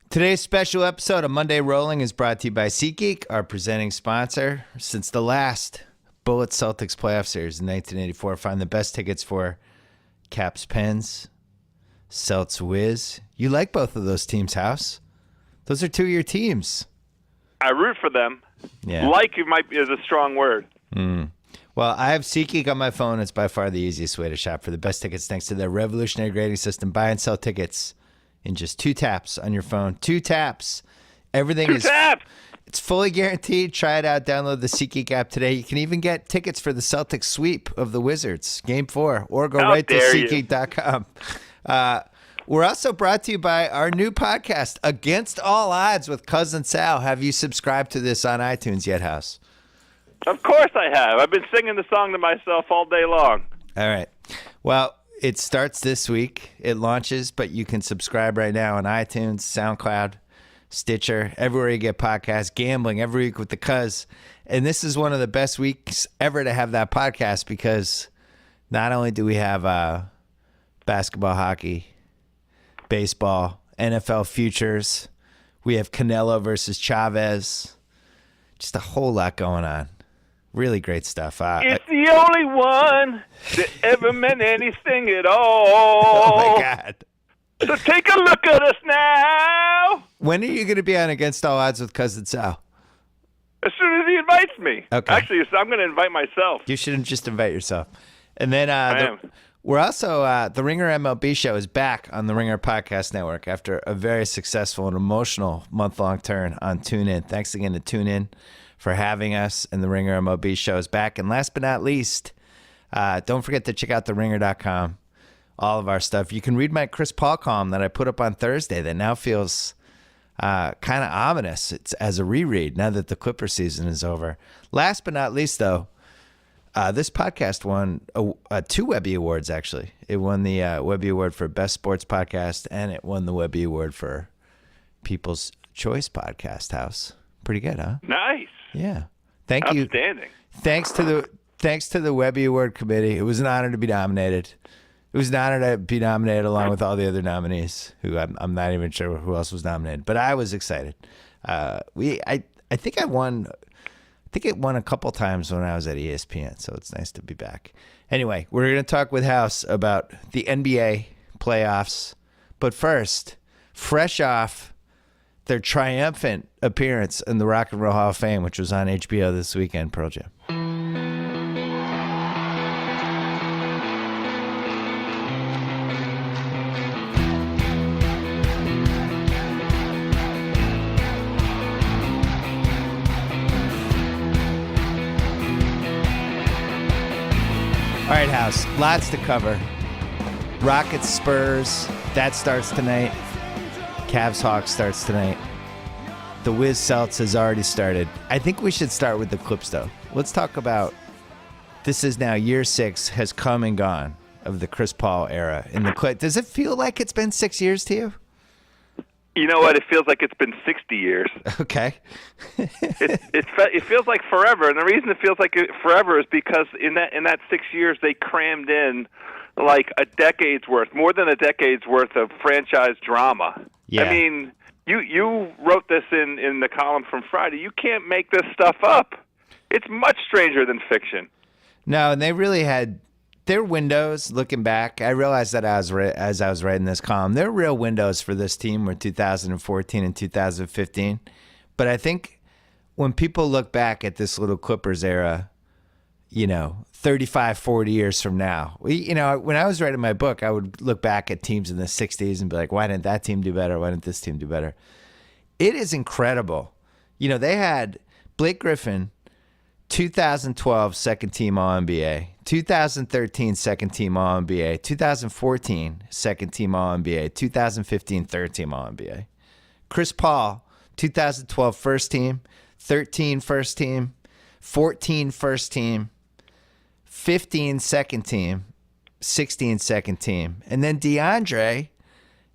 Today's special episode of Monday Rolling is brought to you by SeatGeek, our presenting sponsor. Since the last Bullet Celtics playoff series in 1984, find the best tickets for Caps Pens, Celts Wiz. You like both of those teams, House? Those are two of your teams. I root for them. Yeah. Like is a strong word. Well, I have SeatGeek on my phone. It's by far the easiest way to shop for the best tickets thanks to their revolutionary grading system. Buy and sell tickets in just 2 taps on your phone. 2 taps. Everything is... Taps! It's fully guaranteed. Try it out. Download the SeatGeek app today. You can even get tickets for the Celtics sweep of the Wizards, Game 4, or go right to SeatGeek.com. We're also brought to you by our new podcast, Against All Odds with Cousin Sal. Have you subscribed to this on iTunes yet, House? Of course I have. I've been singing the song to myself all day long. All right. Well, it starts this week. It launches, but you can subscribe right now on iTunes, SoundCloud, Stitcher, everywhere you get podcasts, gambling every week with the Cuz. And this is one of the best weeks ever to have that podcast because not only do we have basketball, hockey, baseball, NFL futures, we have Canelo versus Chavez, just a whole lot going on. Really great stuff. It's the only one that ever meant anything at all. Oh, my God. So take a look at us now. When are you going to be on Against All Odds with Cousin Sal? As soon as he invites me. Okay. Actually, I'm going to invite myself. You shouldn't just invite yourself. And then we're also, the Ringer MLB show is back on the Ringer Podcast Network after a very successful and emotional month-long turn on TuneIn. Thanks again to TuneIn for having us, and the Ringer MLB show is back. And last but not least, don't forget to check out theringer.com, all of our stuff. You can read my Chris Paul column that I put up on Thursday that now feels kind of ominous. It's as a reread now that the Clipper season is over. Last but not least, though, this podcast won 2 Webby Awards, actually. It won the Webby Award for Best Sports Podcast, and it won the Webby Award for People's Choice Podcast House. Pretty good, huh? Nice. Yeah. Thank you. Outstanding. Thanks to the Webby Award Committee. It was an honor to be nominated. It was an honor to be nominated along with all the other nominees, who I'm not even sure who else was nominated, but I was excited. I think I won. I think it won a couple times when I was at ESPN, so it's nice to be back. Anyway, we're going to talk with House about the NBA playoffs, but first, fresh off their triumphant appearance in the Rock and Roll Hall of Fame, which was on HBO this weekend, Pearl Jam. All right, House, lots to cover. Rockets, Spurs, that starts tonight. Cavs, Hawks starts tonight. The Wiz Celts has already started. I think we should start with the Clips, though. Let's talk about, this is now year 6, has come and gone of the Chris Paul era in the Clips. Does it feel like it's been 6 years to you? You know what? It feels like it's been 60 years. Okay. It feels like forever, and the reason it feels like forever is because in that 6 years they crammed in like a decade's worth, more than a decade's worth of franchise drama. Yeah. I mean, you wrote this in the column from Friday. You can't make this stuff up. It's much stranger than fiction. No, and they really had their windows. Looking back, I realized that as I was writing this column, their real windows for this team were 2014 and 2015. But I think when people look back at this little Clippers era, 35, 40 years from now, when I was writing my book, I would look back at teams in the 60s and be like, why didn't that team do better? Why didn't this team do better? It is incredible. They had Blake Griffin, 2012 second team All-NBA, 2013 second team All-NBA, 2014 second team All-NBA, 2015 third team All-NBA. Chris Paul, 2012 first team, 13 first team, 14 first team, 15 second team, 16 second team. And then DeAndre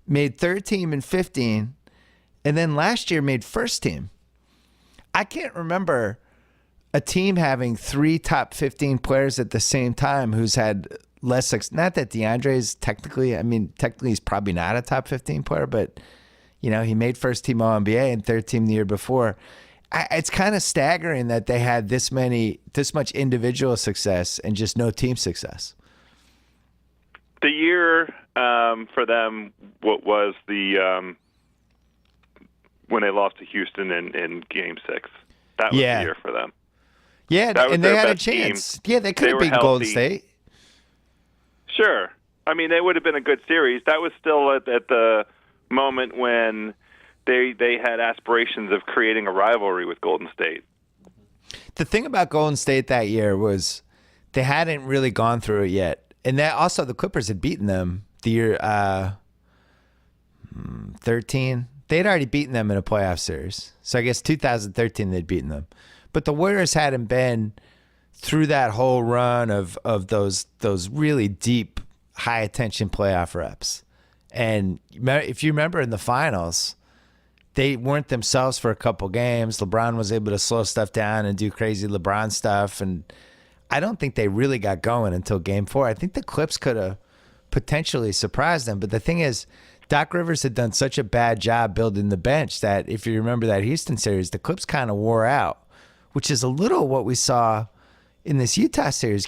made third team in 15, and then last year made first team. I can't remember a team having 3 top 15 players at the same time who's had less. Not that DeAndre is technically he's probably not a top 15 player, but He made first team All-NBA and third team the year before. It's kind of staggering that they had this much individual success and just no team success. The year for them, what was the when they lost to Houston in Game 6? That was the year for them. Yeah, and they had a chance. Yeah, they could have beaten Golden State. Sure. I mean, they would have been a good series. That was still at the moment when they had aspirations of creating a rivalry with Golden State. The thing about Golden State that year was they hadn't really gone through it yet. And that also the Clippers had beaten them the year 13. They had already beaten them in a playoff series. So I guess 2013 they'd beaten them. But the Warriors hadn't been through that whole run of those really deep, high-attention playoff reps. And if you remember in the finals, they weren't themselves for a couple games. LeBron was able to slow stuff down and do crazy LeBron stuff. And I don't think they really got going until Game 4. I think the Clips could have potentially surprised them. But the thing is, Doc Rivers had done such a bad job building the bench that if you remember that Houston series, the Clips kind of wore out, which is a little what we saw in this Utah series.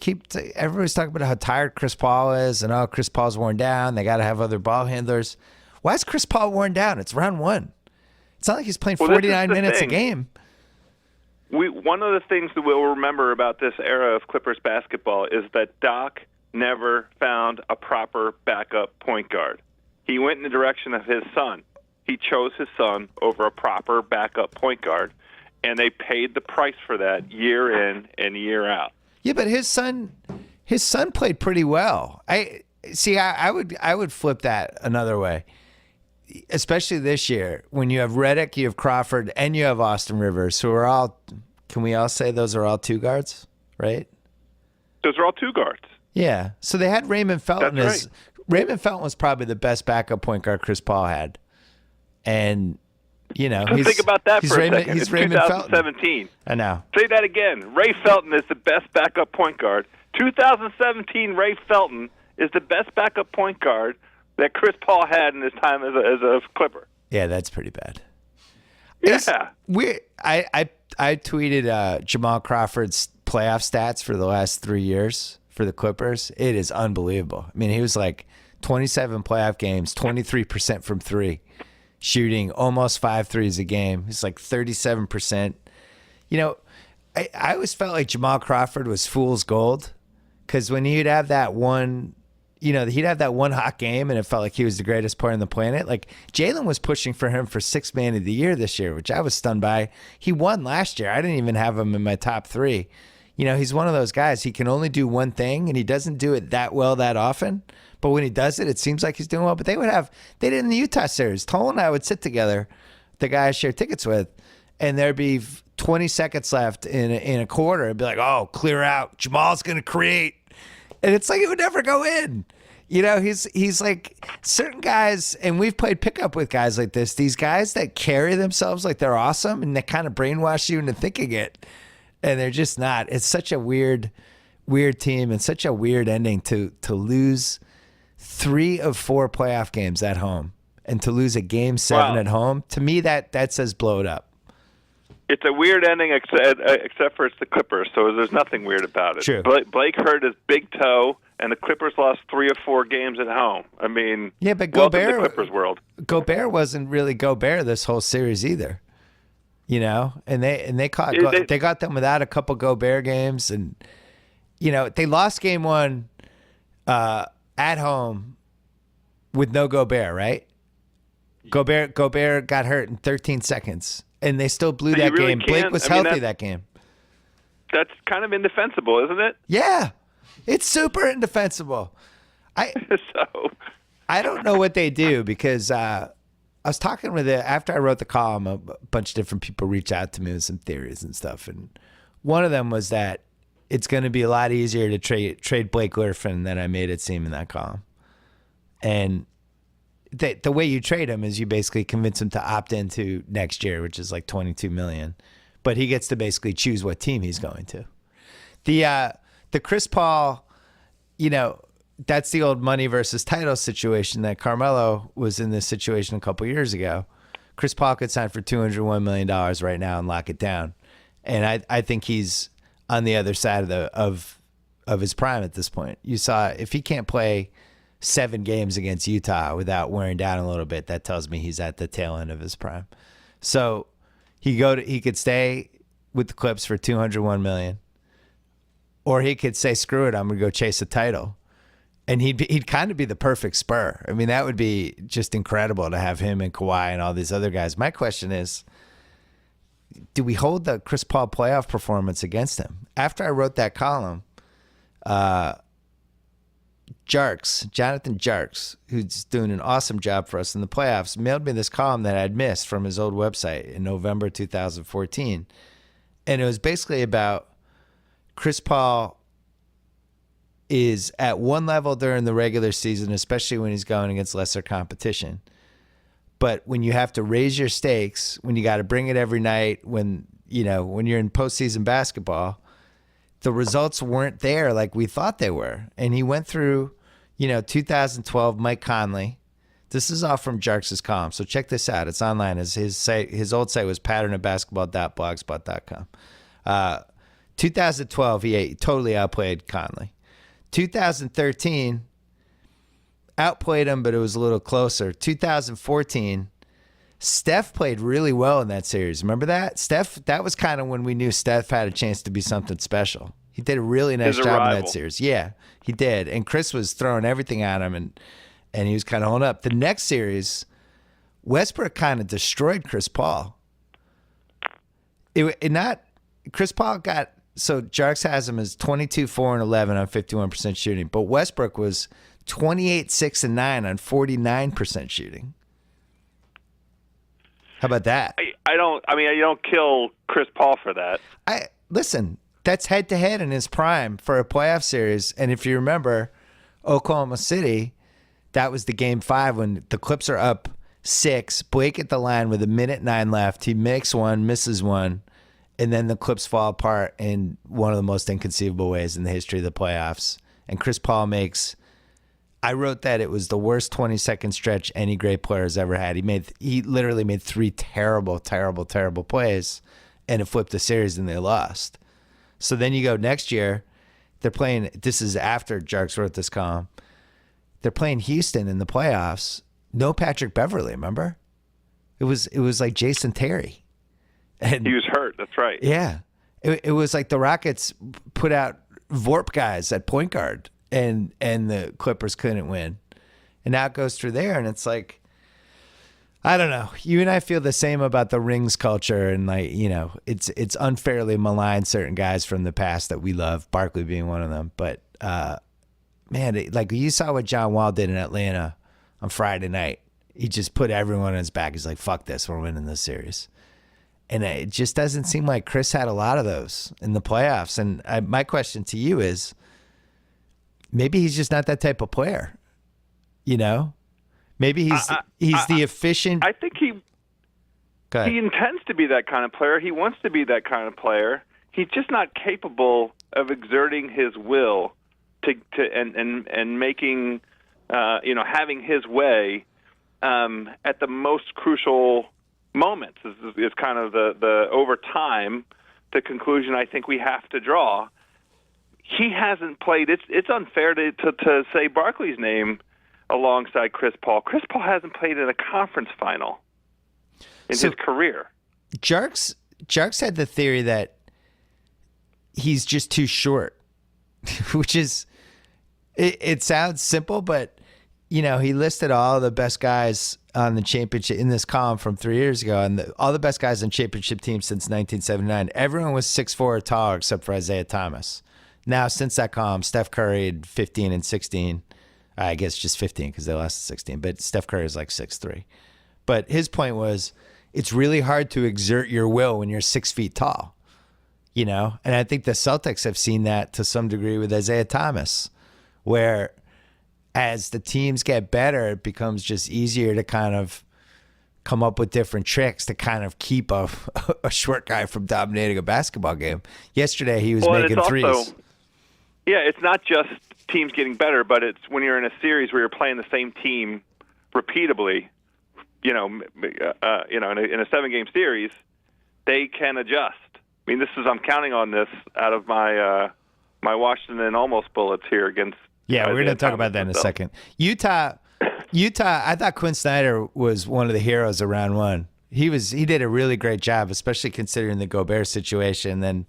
Everybody's talking about how tired Chris Paul is and Chris Paul's worn down. They got to have other ball handlers. Why is Chris Paul worn down? It's round 1. It's not like he's playing 49 minutes a game. One of the things that we'll remember about this era of Clippers basketball is that Doc never found a proper backup point guard. He went in the direction of his son. He chose his son over a proper backup point guard, and they paid the price for that year in and year out. Yeah, but his son played pretty well. I would flip that another way. Especially this year, when you have Redick, you have Crawford, and you have Austin Rivers, who are all, can we all say those are all two guards, right? Those are all two guards. Yeah. So they had Raymond Felton. That's right. Raymond Felton was probably the best backup point guard Chris Paul had. And, think about that for a second. It's Raymond 2017. Felton. I know. Say that again. Ray Felton is the best backup point guard. 2017, Ray Felton is the best backup point guard that Chris Paul had in his time as a Clipper. Yeah, that's pretty bad. Yeah. I tweeted Jamal Crawford's playoff stats for the last 3 years for the Clippers. It is unbelievable. I mean, he was like 27 playoff games, 23% from three, shooting almost 5 threes a game. He's like 37%. I always felt like Jamal Crawford was fool's gold because when he'd have that one, he'd have that one hot game and it felt like he was the greatest player on the planet. Like Jalen was pushing for him for Sixth Man of the Year this year, which I was stunned by. He won last year. I didn't even have him in my top 3. He's one of those guys. He can only do one thing and he doesn't do it that well that often. But when he does it, it seems like he's doing well. But they did in the Utah series. Toll and I would sit together, the guy I share tickets with, and there'd be 20 seconds left in a quarter. It'd be like, oh, clear out. Jamal's going to create. And it's like it would never go in. He's like certain guys, and we've played pickup with guys like this, these guys that carry themselves like they're awesome and they kind of brainwash you into thinking it. And they're just not. It's such a weird team and such a weird ending to lose 3 of 4 playoff games at home and to lose a game 7 at home. To me, that says blow it up. It's a weird ending, except for it's the Clippers, so there's nothing weird about it. True. Blake hurt his big toe, and the Clippers lost 3 or 4 games at home. I mean, yeah, but welcome to the Clippers world. Gobert wasn't really Gobert this whole series either. And they got them without a couple Gobert games, and they lost game 1 at home with no Gobert, right? Gobert got hurt in 13 seconds. And they still blew that really game. Blake was healthy that game. That's kind of indefensible, isn't it? Yeah. It's super indefensible. I don't know what they do because I was talking with after I wrote the column, a bunch of different people reached out to me with some theories and stuff. And one of them was that it's going to be a lot easier to trade Blake Griffin than I made it seem in that column. And the way you trade him is you basically convince him to opt into next year, which is like $22 million, but he gets to basically choose what team he's going to. The Chris Paul, that's the old money versus title situation that Carmelo was in this situation a couple years ago. Chris Paul could sign for $201 million right now and lock it down. And I think he's on the other side of his prime at this point. You saw if he can't play 7 games against Utah without wearing down a little bit, that tells me he's at the tail end of his prime. So he could stay with the Clips for $201 million, or he could say, screw it, I'm going to go chase a title. And he'd kind of be the perfect Spur. I mean, that would be just incredible to have him and Kawhi and all these other guys. My question is, do we hold the Chris Paul playoff performance against him? After I wrote that column, Jonathan Jarks, who's doing an awesome job for us in the playoffs, mailed me this column that I'd missed from his old website in November 2014. And it was basically about Chris Paul is at one level during the regular season, especially when he's going against lesser competition. But when you have to raise your stakes, when you got to bring it every night, when you're in postseason basketball, the results weren't there like we thought they were. And he went through, 2012, Mike Conley. This is all from Jarks' column, so check this out. It's online. His old site was patternofbasketball.blogspot.com. 2012, he totally outplayed Conley. 2013, outplayed him, but it was a little closer. 2014, Steph played really well in that series. Remember that? That was kind of when we knew Steph had a chance to be something special. He did a really nice job in that series. Yeah, he did. And Chris was throwing everything at him, and he was kind of holding up. The next series, Westbrook kind of destroyed Chris Paul. Chris Paul got, so Jarks has him as 22, 4, and 11 on 51% shooting, but Westbrook was 28, 6, and 9 on 49% shooting. How about that? You don't kill Chris Paul for that. Listen, that's head to head in his prime for a playoff series. And if you remember, Oklahoma City, that was the game 5 when the Clips are up 6. Blake at the line with 1:09 left. He makes one, misses one, and then the Clips fall apart in one of the most inconceivable ways in the history of the playoffs. And Chris Paul I wrote that it was the worst 20-second stretch any great player has ever had. He literally made 3 terrible, terrible, terrible plays, and it flipped the series and they lost. So then you go next year, they're playing, this is after Jarks wrote this column, they're playing Houston in the playoffs. No Patrick Beverley, remember? It was like Jason Terry. And he was hurt, that's right. Yeah. It was like the Rockets put out Vorp guys at point guard. And the Clippers couldn't win. And now it goes through there, and it's like, I don't know. You and I feel the same about the rings culture, and it's unfairly maligned certain guys from the past that we love, Barkley being one of them. But man, you saw what John Wall did in Atlanta on Friday night. He just put everyone on his back. He's like, fuck this, we're winning this series. And it just doesn't seem like Chris had a lot of those in the playoffs. And my question to you is, maybe he's just not that type of player, Maybe he's the efficient. I think he intends to be that kind of player. He wants to be that kind of player. He's just not capable of exerting his will and making having his way at the most crucial moments. Is kind of the over time the conclusion I think we have to draw. He hasn't played. It's unfair to say Barkley's name alongside Chris Paul. Chris Paul hasn't played in a conference final in his career. Jarks had the theory that he's just too short, which is it sounds simple, but he listed all the best guys on the championship in this column from 3 years ago, and all the best guys on championship teams since 1979. Everyone was 6'4" or taller except for Isaiah Thomas. Now, since that column, Steph Curry had 15 and 16. I guess just 15 because they lost 16. But Steph Curry is like 6'3". But his point was, it's really hard to exert your will when you're 6 feet tall. And I think the Celtics have seen that to some degree with Isaiah Thomas, where as the teams get better, it becomes just easier to kind of come up with different tricks to kind of keep a short guy from dominating a basketball game. Yesterday, he was making threes. Yeah, it's not just teams getting better, but it's when you're in a series where you're playing the same team repeatedly, in a 7-game series, they can adjust. I mean, I'm counting on this out of my Washington almost bullets here against. Yeah, we're going to talk about that in a second. Utah. I thought Quinn Snyder was one of the heroes of round one. He did a really great job, especially considering the Gobert situation and then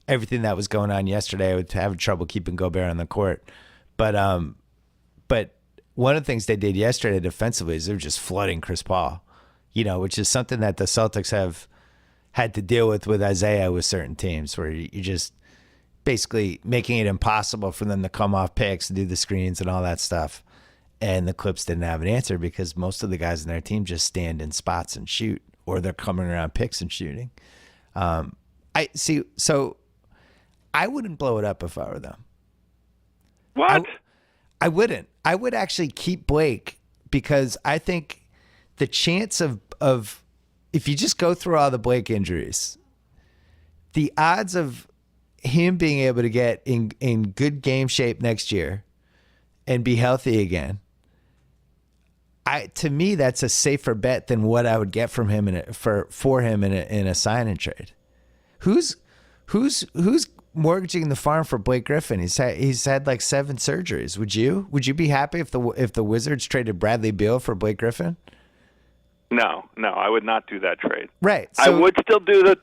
everything that was going on yesterday. I was having trouble keeping Gobert on the court, but one of the things they did yesterday defensively is they were just flooding Chris Paul, which is something that the Celtics have had to deal with Isaiah with certain teams, where you're just basically making it impossible for them to come off picks and do the screens and all that stuff. And the Clips didn't have an answer because most of the guys in their team just stand in spots and shoot, or they're coming around picks and shooting. So I wouldn't blow it up if I were them. What? I wouldn't. I would actually keep Blake, because I think the chance of if you just go through all the Blake injuries, the odds of him being able to get in good game shape next year and be healthy again, to me, that's a safer bet than what I would get from him for him in a sign and trade. Who's mortgaging the farm for Blake Griffin? He's had like 7 surgeries. Would you be happy if the Wizards traded Bradley Beal for Blake Griffin? No, I would not do that trade. Right. So, I would still do the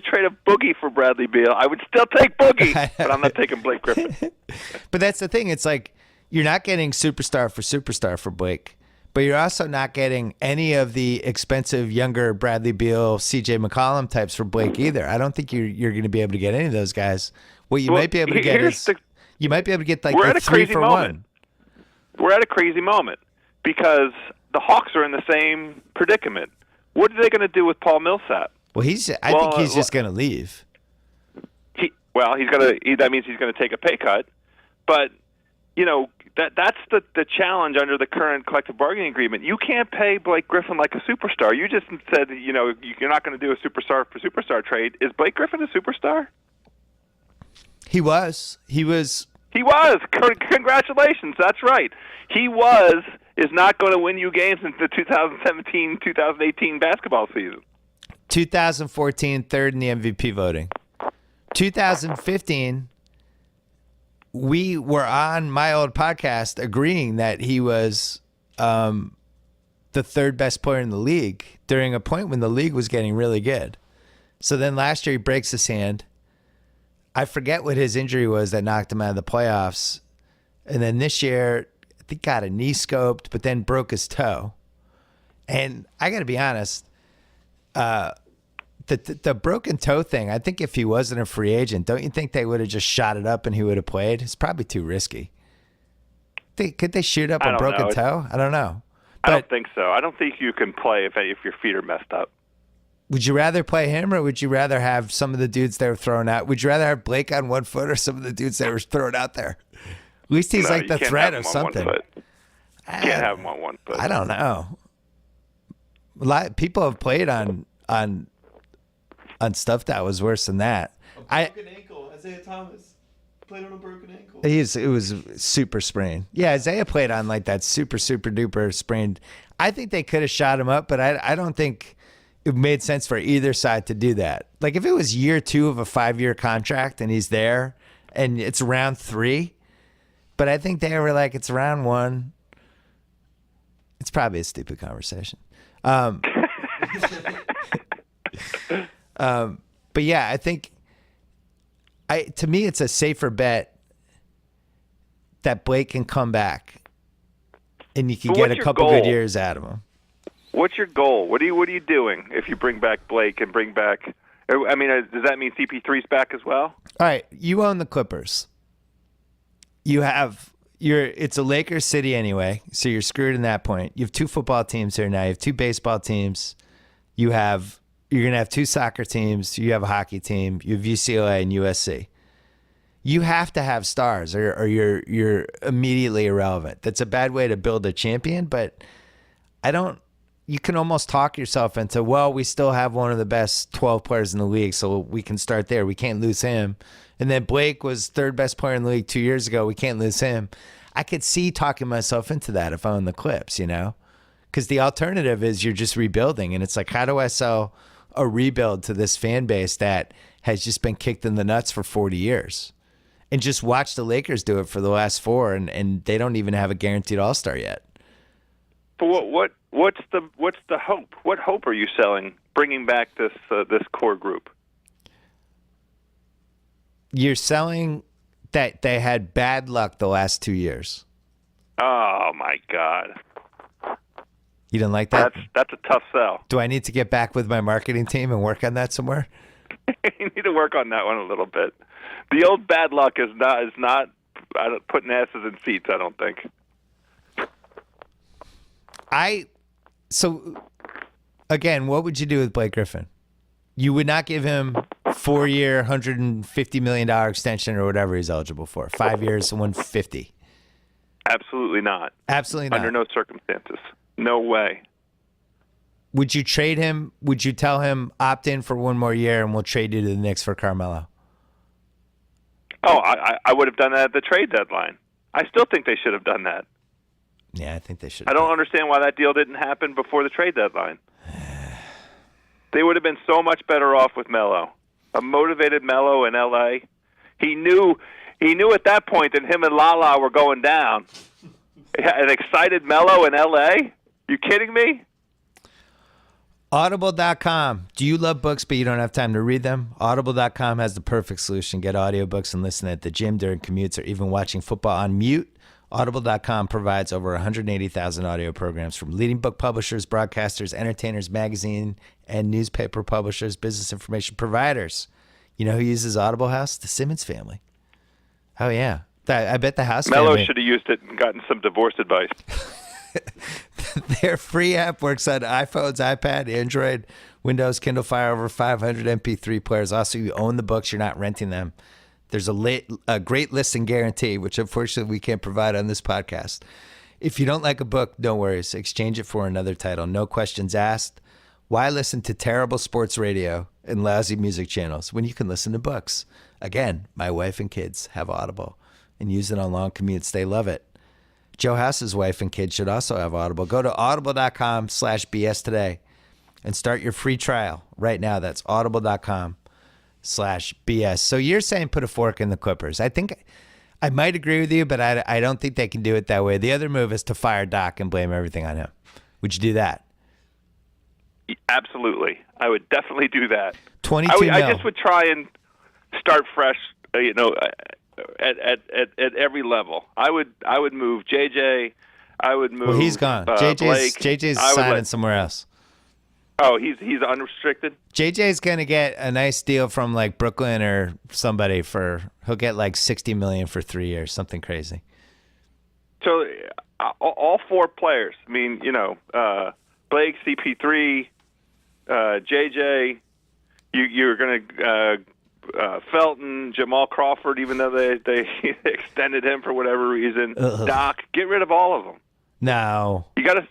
trade of Boogie for Bradley Beal. I would still take Boogie, but I'm not taking Blake Griffin. But that's the thing. It's like you're not getting superstar for Blake, but you're also not getting any of the expensive younger Bradley Beal, CJ McCollum types for Blake either. I don't think you're going to be able to get any of those guys. What you might be able to get is you might be able to get like the 3 for 1. We're at a crazy moment because the Hawks are in the same predicament. What are they going to do with Paul Millsap? Well, I think he's just going to leave. That means he's going to take a pay cut. But, that's the challenge under the current collective bargaining agreement. You can't pay Blake Griffin like a superstar. You just said, you're not going to do a superstar for superstar trade. Is Blake Griffin a superstar? He was. Congratulations. That's right. Is not going to win you games in the 2017-2018 basketball season. 2014, third in the MVP voting. 2015, we were on my old podcast agreeing that he was the 3rd best player in the league during a point when the league was getting really good. So then last year he breaks his hand. I forget what his injury was that knocked him out of the playoffs. And then this year, I think got a knee scoped, but then broke his toe. And I got to be honest, the broken toe thing, I think if he wasn't a free agent, don't you think they would have just shot it up and he would have played? It's probably too risky. Could they shoot up a broken toe? I don't know. I don't think so. I don't think you can play if your feet are messed up. Would you rather play him, or would you rather have some of the dudes that were thrown out? Would you rather have Blake on 1 foot or some of the dudes that were thrown out there? At least he's like the threat of something. You can't have him on 1 foot. I don't know. People have played on stuff that was worse than that. Broken ankle. Isaiah Thomas played on a broken ankle. It was super sprained. Yeah, Isaiah played on like that super duper sprained. I think they could have shot him up, but I don't think it made sense for either side to do that. Like if it was year 2 of a 5-year contract and he's there and it's round 3, but I think they were like, it's round 1. It's probably a stupid conversation. But yeah, I think to me, it's a safer bet that Blake can come back and you can get a couple good years out of him. What's your goal? What are you doing if you bring back Blake and bring back? I mean, does that mean CP3's back as well? All right, you own the Clippers. It's a Lakers city anyway, so you're screwed in that point. You have 2 football teams here now. You have 2 baseball teams. You're gonna have 2 soccer teams. You have a hockey team. You have UCLA and USC. You have to have stars, or you're immediately irrelevant. That's a bad way to build a champion, but you can almost talk yourself into, well, we still have one of the best 12 players in the league, so we can start there. We can't lose him. And then Blake was 3rd best player in the league 2 years ago. We can't lose him. I could see talking myself into that if I own the Clips, Because the alternative is you're just rebuilding. And it's like, how do I sell a rebuild to this fan base that has just been kicked in the nuts for 40 years? And just watch the Lakers do it for the last 4, and they don't even have a guaranteed All-Star yet. But what's the hope? What hope are you selling, bringing back this core group? You're selling that they had bad luck the last 2 years. Oh my God! You didn't like that? That's a tough sell. Do I need to get back with my marketing team and work on that somewhere? You need to work on that one a little bit. The old bad luck is not putting asses in seats, I don't think. So again, what would you do with Blake Griffin? You would not give him 4-year, $150 million extension or whatever he's eligible for. 5 years, $150. Absolutely not. Absolutely not. Under no circumstances. No way. Would you trade him? Would you tell him opt in for 1 more year and we'll trade you to the Knicks for Carmelo? Oh, I would have done that at the trade deadline. I still think they should have done that. Yeah, I think they should. I don't understand why that deal didn't happen before the trade deadline. They would have been so much better off with Melo. A motivated Melo in L.A. He knew at that point that him and Lala were going down. An excited Melo in L.A.? You kidding me? Audible.com. Do you love books but you don't have time to read them? Audible.com has the perfect solution. Get audiobooks and listen at the gym, during commutes, or even watching football on mute. Audible.com provides over 180,000 audio programs from leading book publishers, broadcasters, entertainers, magazine, and newspaper publishers, business information providers. You know who uses Audible House? The Simmons family. Oh, yeah. I bet the House Melo family... should have used it and gotten some divorce advice. Their free app works on iPhones, iPad, Android, Windows, Kindle Fire, over 500 MP3 players. Also, you own the books. You're not renting them. There's a great listing guarantee, which unfortunately we can't provide on this podcast. If you don't like a book, no worries. Exchange it for another title. No questions asked. Why listen to terrible sports radio and lousy music channels when you can listen to books? Again, my wife and kids have Audible and use it on long commutes. They love it. Joe House's wife and kids should also have Audible. Go to audible.com/BS today and start your free trial right now. That's audible.com/BS. So you're saying put a fork in the Clippers. I think I might agree with you, but I don't think they can do it that way. The other move is to fire Doc and blame everything on him. Would you do that? Absolutely. I would definitely do that. 22 mil. I just would try and start fresh, at every level. I would move JJ. I would move. Well, he's gone. JJ's signing somewhere else. Oh, he's unrestricted. JJ's gonna get a nice deal from like Brooklyn or somebody he'll get like $60 million for 3 years, something crazy. So all 4 players. I mean, Blake, CP3, JJ. You're gonna. Felton, Jamal Crawford, even though they extended him for whatever reason. Ugh. Doc, get rid of all of them. No, you gotta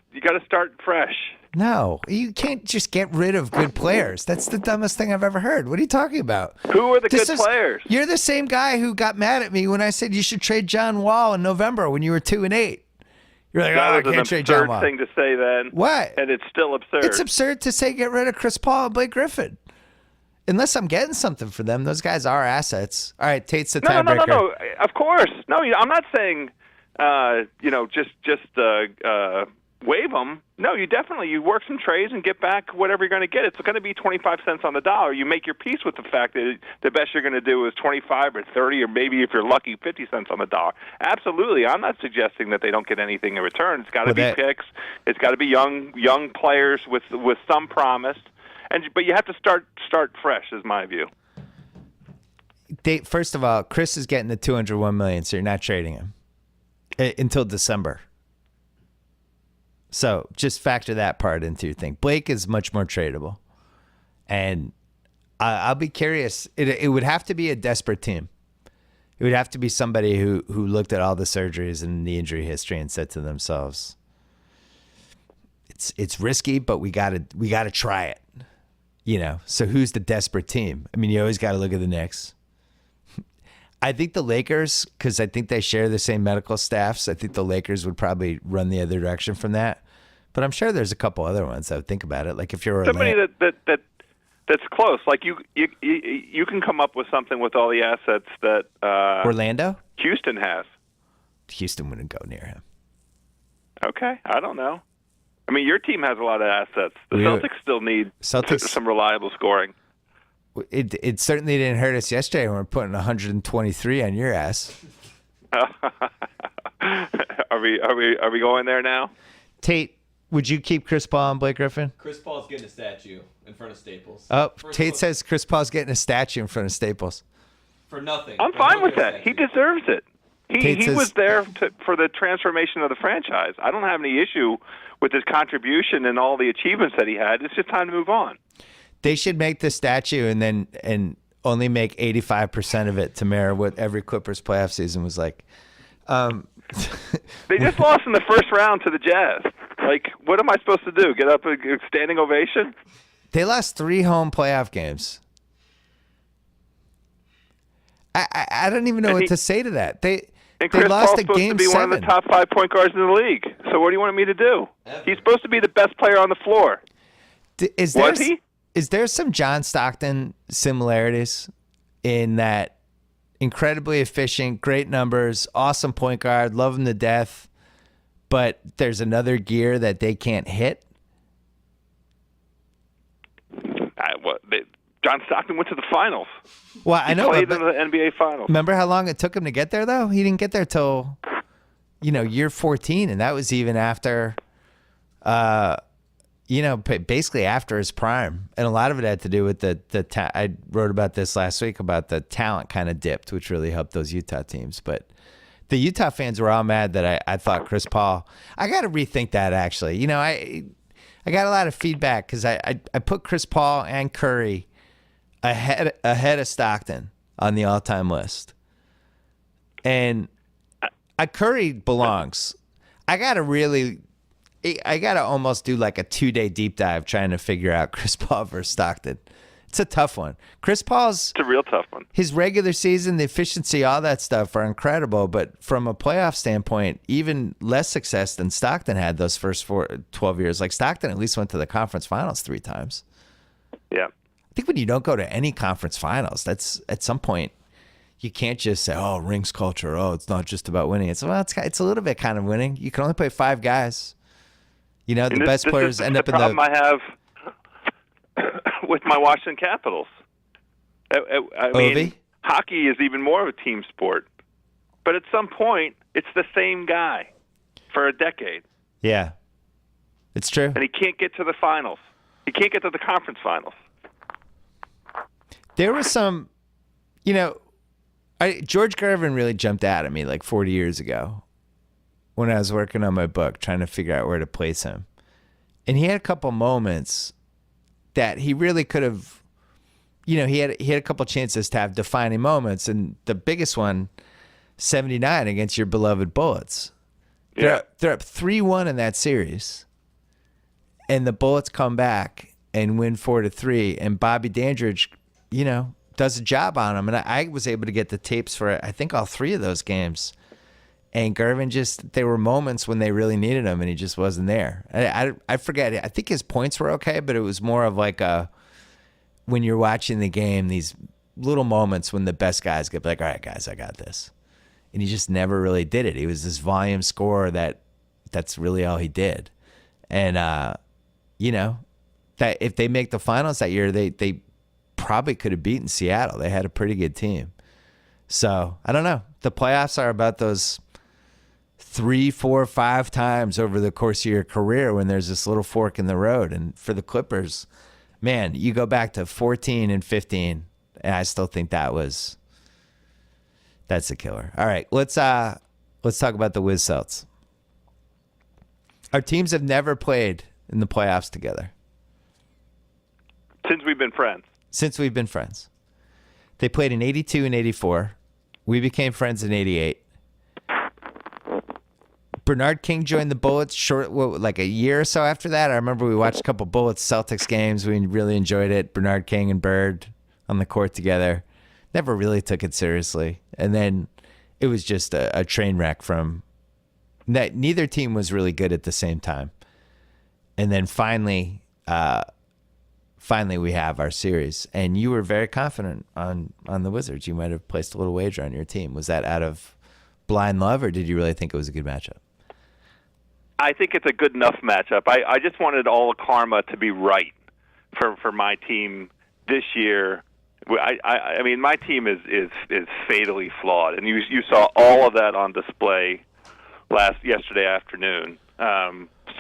start fresh. No, you can't just get rid of good players. That's the dumbest thing I've ever heard. What are you talking about? Who are the good players? You're the same guy who got mad at me when I said you should trade John Wall in November when you were 2-8. You're like, I can't trade John Wall. That was an absurd thing to say then. What? And it's still absurd. It's absurd to say get rid of Chris Paul and Blake Griffin. Unless I'm getting something for them, those guys are assets. All right, Tate's the tiebreaker. No. Of course, no. I'm not saying, just waive them. No, you work some trades and get back whatever you're going to get. It's going to be 25 cents on the dollar. You make your peace with the fact that the best you're going to do is 25 or 30 or maybe if you're lucky 50 cents on the dollar. Absolutely, I'm not suggesting that they don't get anything in return. It's got to be picks. It's got to be young players with some promise. But you have to start fresh, is my view. First of all, Chris is getting the $201 million, so you're not trading him until December. So just factor that part into your thing. Blake is much more tradable, and I'll be curious. It would have to be a desperate team. It would have to be somebody who looked at all the surgeries and the injury history and said to themselves, "It's risky, but we gotta try it." So who's the desperate team? I mean, you always got to look at the Knicks. I think the Lakers, because I think they share the same medical staffs. I think the Lakers would probably run the other direction from that. But I'm sure there's a couple other ones that would think about it. Like if you're somebody that's close. Like you can come up with something with all the assets that Orlando, Houston has. Houston wouldn't go near him. Okay, I don't know. I mean, your team has a lot of assets. The Celtics still need some reliable scoring. It certainly didn't hurt us yesterday when we're putting 123 on your ass. Are we going there now? Tate, would you keep Chris Paul and Blake Griffin? Chris Paul's getting a statue in front of Staples. Oh, Tate says Chris Paul's getting a statue in front of Staples. For nothing. I'm fine with that. He deserves it. He says, was there for the transformation of the franchise. I don't have any issue with his contribution and all the achievements that he had. It's just time to move on. They should make the statue and only make 85% of it to mirror what every Clippers playoff season was like. They just lost in the first round to the Jazz. Like, what am I supposed to do? Get up a standing ovation? They lost 3 home playoff games. I don't even know what to say to that. They Chris lost Paul's a supposed game to be 7. one of the top 5 point guards in the league. So what do you want me to do? He's supposed to be the best player on the floor. Was he? Is there some John Stockton similarities in that incredibly efficient, great numbers, awesome point guard, love him to death, but there's another gear that they can't hit? John Stockton went to the finals. Well, I know. He played in the NBA finals. Remember how long it took him to get there, though? He didn't get there till, year 14, and that was even after, basically after his prime. And a lot of it had to do with I wrote about this last week about the talent kind of dipped, which really helped those Utah teams. But the Utah fans were all mad that I thought Chris Paul. I got to rethink that, actually. I got a lot of feedback because I put Chris Paul and Curry ahead of Stockton on the all-time list. And Curry belongs. I got to almost do like a 2-day deep dive trying to figure out Chris Paul versus Stockton. It's a tough one. It's a real tough one. His regular season, the efficiency, all that stuff are incredible. But from a playoff standpoint, even less success than Stockton had those first 12 years. Like Stockton at least went to the conference finals 3 times. Yeah. I think when you don't go to any conference finals, that's at some point you can't just say, "Oh, rings culture. Oh, it's not just about winning." It's a little bit kind of winning. You can only play 5 guys. The best players end up in the problem I have with my Washington Capitals. I mean, hockey is even more of a team sport. But at some point, it's the same guy for a decade. Yeah, it's true. And he can't get to the finals. He can't get to the conference finals. There was some, George Gervin really jumped out at me like 40 years ago when I was working on my book, trying to figure out where to place him. And he had a couple moments that he really could have, he had a couple chances to have defining moments. And the biggest one, 79 against your beloved Bullets. Yeah. They're up 3-1 in that series. And the Bullets come back and win 4-3. And Bobby Dandridge, does a job on him. And I was able to get the tapes for, I think, all 3 of those games. And Gervin there were moments when they really needed him and he just wasn't there. I forget. I think his points were okay, but it was more of like when you're watching the game, these little moments when the best guys get like, "All right, guys, I got this." And he just never really did it. He was this volume scorer that's really all he did. And, that if they make the finals that year, they probably could have beaten Seattle. They had a pretty good team. So I don't know. The playoffs are about those 3, 4, 5 times over the course of your career when there's this little fork in the road. And for the Clippers, man, you go back to 14 and 15, and I still think that's a killer. All right, let's talk about the Wiz Celts. Our teams have never played in the playoffs together. Since we've been friends. They played in 82 and 84. We became friends in 88. Bernard King joined the Bullets like a year or so after that. I remember we watched a couple Bullets Celtics games. We really enjoyed it. Bernard King and Bird on the court together. Never really took it seriously. And then it was just a train wreck from that. Neither team was really good at the same time. And then finally we have our series. And you were very confident on the Wizards. You might have placed a little wager on your team. Was that out of blind love, or did you really think it was a good matchup? I think it's a good enough matchup. I just wanted all the karma to be right for my team this year. I mean, my team is fatally flawed, and you saw all of that on display yesterday afternoon.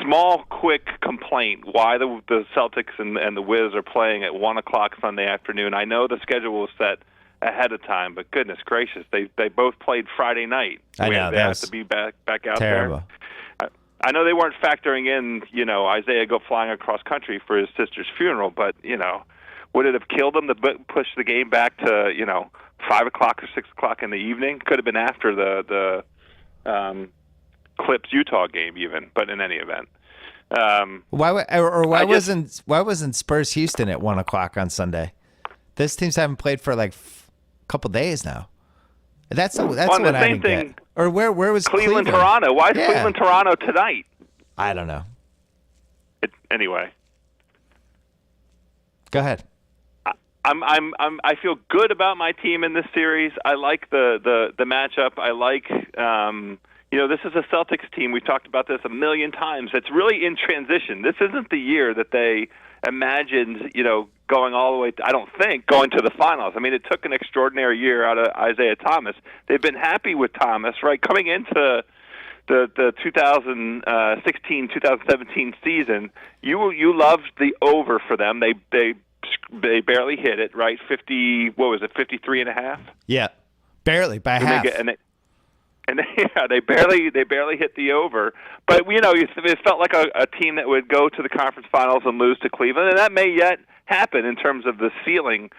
Small, quick complaint why the Celtics and the Wiz are playing at 1:00 Sunday afternoon. I know the schedule was set ahead of time, but goodness gracious, they both played Friday night. I know, they have to be back out terrible. there. I know they weren't factoring in, Isaiah go flying across country for his sister's funeral, but would it have killed them to push the game back to 5:00 or 6:00 in the evening? Could have been after the Clips Utah game even, but in any event. Why wasn't Spurs Houston at 1:00 on Sunday? Those teams haven't played for like a couple days now. That's what I didn't get. Or where was Cleveland Toronto? Why is Cleveland Toronto tonight? I don't know. Anyway, go ahead. I feel good about my team in this series. I like the matchup. I like this is a Celtics team. We've talked about this a million times. It's really in transition. This isn't the year that they imagined, going all the way, I don't think, going to the finals. I mean, it took an extraordinary year out of Isaiah Thomas. They've been happy with Thomas, right? Coming into the 2016-2017 season, you loved the over for them. They barely hit it, right? 53.5? Yeah, barely, by half. They barely hit the over. But, it felt like a team that would go to the conference finals and lose to Cleveland, and that may yet happen in terms of the ceiling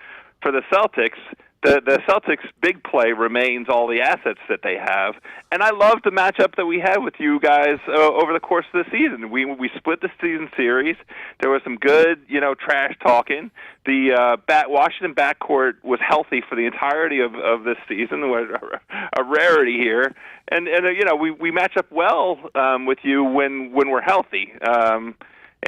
for the Celtics. The Celtics' big play remains all the assets that they have, and I love the matchup that we had with you guys over the course of the season. We split the season series. There was some good, trash talking. The Washington backcourt was healthy for the entirety of this season, a rarity here, and we match up well with you when we're healthy.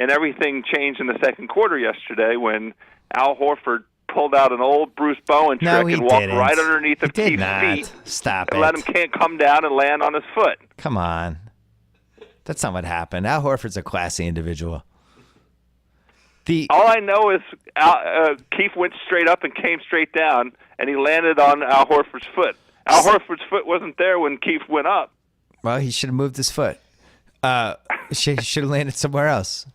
And everything changed in the second quarter yesterday when Al Horford pulled out an old Bruce Bowen trick and walked right underneath of Keith's feet. Stop and let him can't come down and land on his foot. Come on. That's not what happened. Al Horford's a classy individual. All I know is Keith went straight up and came straight down, and he landed on Al Horford's foot. Al Horford's foot wasn't there when Keith went up. Well, he should have moved his foot. He should have landed somewhere else.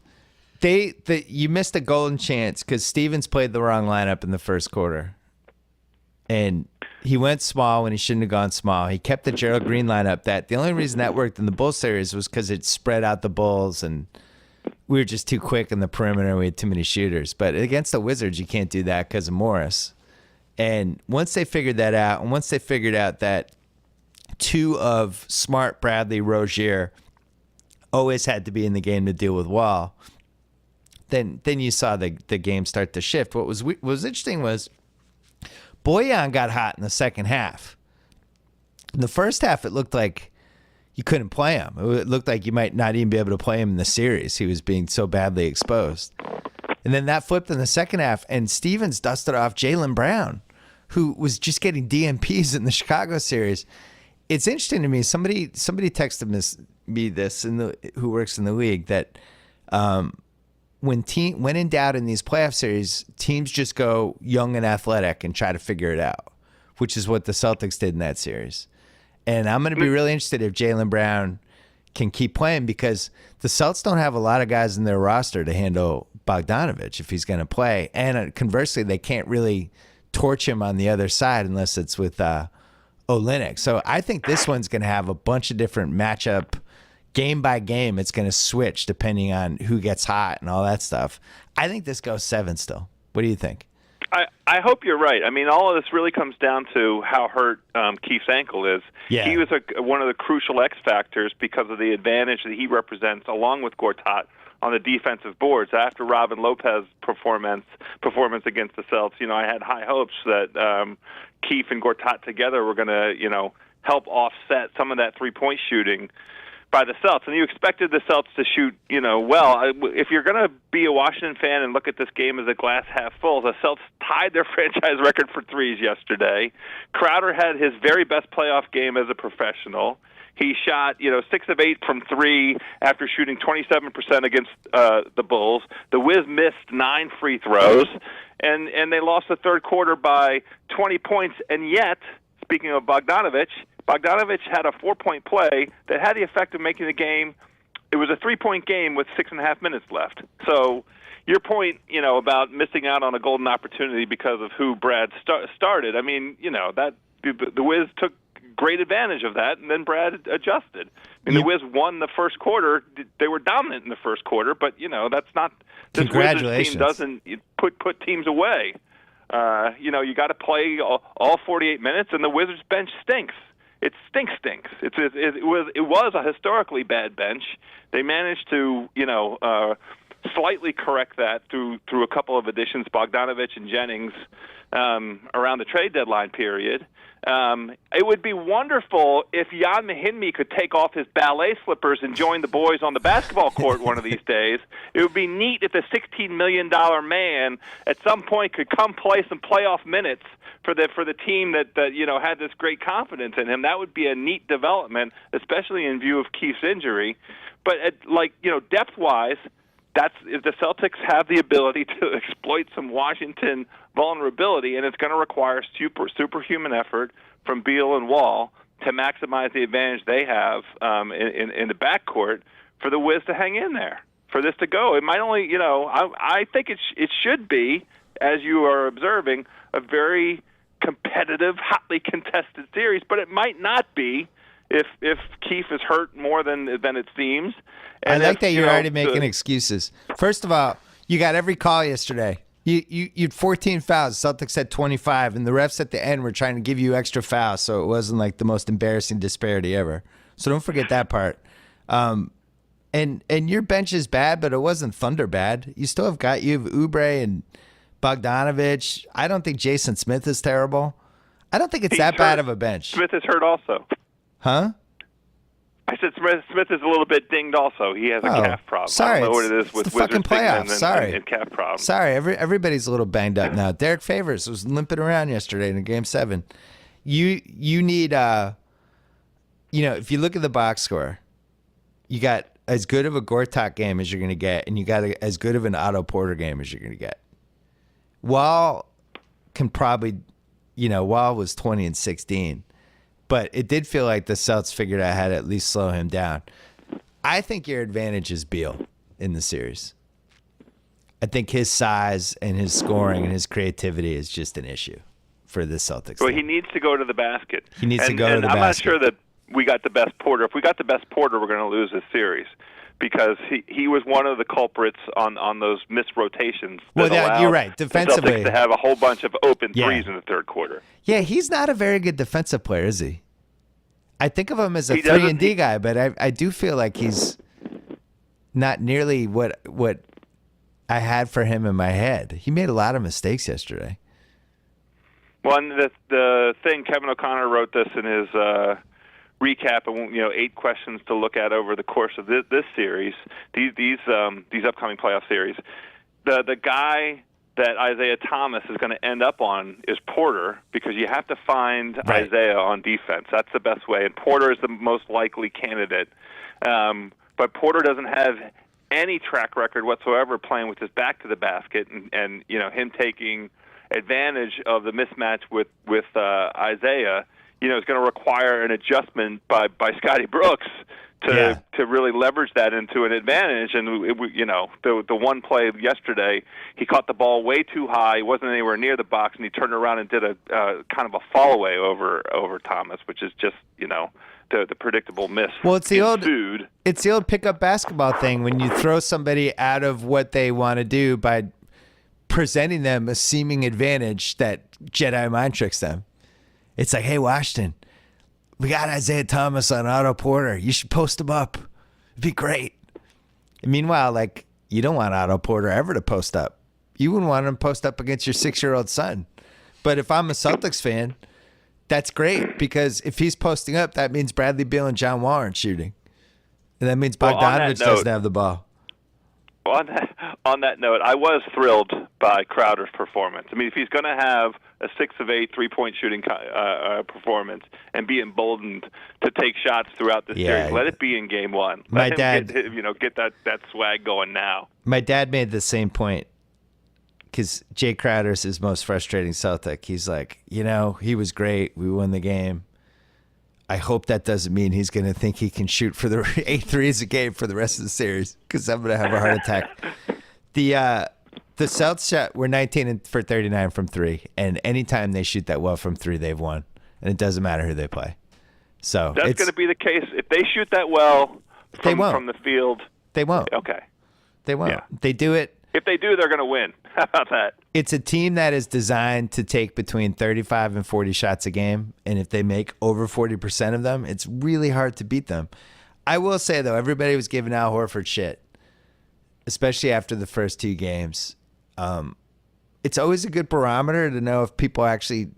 You missed a golden chance because Stevens played the wrong lineup in the first quarter. And he went small when he shouldn't have gone small. He kept the Gerald Green lineup. The only reason that worked in the Bulls series was because it spread out the Bulls and we were just too quick in the perimeter. We had too many shooters. But against the Wizards, you can't do that because of Morris. And once they figured that out, and once they figured out that two of Smart, Bradley, Rozier always had to be in the game to deal with Wall, then you saw the game start to shift. What was interesting was Bojan got hot in the second half. In the first half, it looked like you couldn't play him. It looked like you might not even be able to play him in the series. He was being so badly exposed. And then that flipped in the second half, and Stevens dusted off Jaylen Brown, who was just getting DMPs in the Chicago series. It's interesting to me. Somebody texted me this who works in the league that when in doubt in these playoff series, teams just go young and athletic and try to figure it out, which is what the Celtics did in that series. And I'm going to be really interested if Jaylen Brown can keep playing because the Celts don't have a lot of guys in their roster to handle Bogdanovich if he's going to play. And conversely, they can't really torch him on the other side unless it's with Olynyk. So I think this one's going to have a bunch of different matchup. Game by game, it's going to switch depending on who gets hot and all that stuff. I think this goes 7 still. What do you think? I hope you're right. I mean, all of this really comes down to how hurt Keith's ankle is. Yeah. He was one of the crucial X factors because of the advantage that he represents, along with Gortat, on the defensive boards. After Robin Lopez's performance against the Celts, I had high hopes that Keith and Gortat together were going to, help offset some of that three-point shooting. by the Celts, and you expected the Celts to shoot, well. If you're going to be a Washington fan and look at this game as a glass half full, the Celts tied their franchise record for threes yesterday. Crowder had his very best playoff game as a professional. He shot, 6 of 8 from 3 after shooting 27% against the Bulls. The Wiz missed 9 free throws, and they lost the third quarter by 20 points. And yet, speaking of Bogdanovich had a 4-point play that had the effect of making the game. It was a 3-point game with 6.5 minutes left. So your point, about missing out on a golden opportunity because of who Brad started. I mean, that the Wiz took great advantage of that, and then Brad adjusted. I mean, the Wiz won the first quarter. They were dominant in the first quarter, but that's not. This Wizards team doesn't put teams away. You got to play all 48 minutes, and the Wizards bench stinks. It stinks. It was a historically bad bench. They managed to slightly correct that through a couple of additions, Bogdanovich and Jennings, around the trade deadline period. It would be wonderful if Jan Mahinmi could take off his ballet slippers and join the boys on the basketball court one of these days. It would be neat if the $16 million man at some point could come play some playoff minutes for the team that had this great confidence in him. That would be a neat development, especially in view of Keith's injury. But depth-wise, the Celtics have the ability to exploit some Washington vulnerability, and it's going to require superhuman effort from Beal and Wall to maximize the advantage they have in the backcourt for the Wiz to hang in there, for this to go. It might only, I think it should be, as you are observing, a very competitive, hotly contested series, but it might not be if Keith is hurt more than it seems. And I like that you're already making excuses. First of all, you got every call yesterday. You'd 14 fouls. Celtics had 25, and the refs at the end were trying to give you extra fouls, so it wasn't like the most embarrassing disparity ever. So don't forget that part. And your bench is bad, but it wasn't Thunder bad. You still have Oubre and Bogdanovich. I don't think Jason Smith is terrible. I don't think it's that bad of a bench. Smith is hurt also. Huh? I said Smith is a little bit dinged also. He has a calf problem. Sorry, I don't know what it is with the fucking playoffs. And calf problems. Sorry, everybody's a little banged up now. Derek Favors was limping around yesterday in Game 7. You need, if you look at the box score, you got as good of a Gortat game as you're going to get, and you got as good of an Otto Porter game as you're going to get. Wall can probably, Wall was 20 and 16. But it did feel like the Celts figured out how to at least slow him down. I think your advantage is Beal in the series. I think his size and his scoring and his creativity is just an issue for the Celtics. Well, he needs to go to the basket. He needs to go to the basket. I'm not sure that we got the best Porter. If we got the best Porter, we're going to lose this series because he was one of the culprits on those missed rotations. You're right. Defensively, the Celtics to have a whole bunch of open threes in the third quarter. Yeah, he's not a very good defensive player, is he? I think of him as a 3-and-D guy, but I do feel like he's not nearly what I had for him in my head. He made a lot of mistakes yesterday. Well, and the thing, Kevin O'Connor wrote this in his recap of 8 questions to look at over the course of this series, these upcoming playoff series. The guy that Isaiah Thomas is going to end up on is Porter, because you have to find Isaiah on defense. That's the best way, and Porter is the most likely candidate. But Porter doesn't have any track record whatsoever playing with his back to the basket, and him taking advantage of the mismatch with Isaiah, is going to require an adjustment by Scotty Brooks to really leverage that into an advantage. And the one play yesterday, he caught the ball way too high. He wasn't anywhere near the box, and he turned around and did a kind of a fall away over Thomas, which is just the predictable miss. Well, it's the old pickup basketball thing when you throw somebody out of what they want to do by presenting them a seeming advantage that Jedi mind tricks them. It's like, hey, Washington, we got Isaiah Thomas on Otto Porter. You should post him up. It'd be great. And meanwhile, you don't want Otto Porter ever to post up. You wouldn't want him to post up against your 6-year-old son. But if I'm a Celtics fan, that's great, because if he's posting up, that means Bradley Beal and John Wall aren't shooting. And that means Well, on that Bogdanovich doesn't note- have the ball. On that note, I was thrilled by Crowder's performance. I mean, if he's going to have a 6 of 8 3-point shooting performance and be emboldened to take shots throughout the Yeah. series, let it be in Game 1. My Let him dad- get that swag going now. My dad made the same point because Jay Crowder's his most frustrating Celtic. He's like, he was great. We won the game. I hope that doesn't mean he's going to think he can shoot for the 8 threes a game for the rest of the series because I'm going to have a heart attack. The Celts shot were 19 for 39 from 3, and anytime they shoot that well from 3, they've won, and it doesn't matter who they play. So That's going to be the case. If they shoot that well They won't. from the field, they won't. okay. They won't. Yeah. They do it. If they do, they're going to win. How about that? It's a team that is designed to take between 35 and 40 shots a game, and if they make over 40% of them, it's really hard to beat them. I will say, though, everybody was giving Al Horford shit, especially after the first 2 games. It's always a good barometer to know if people actually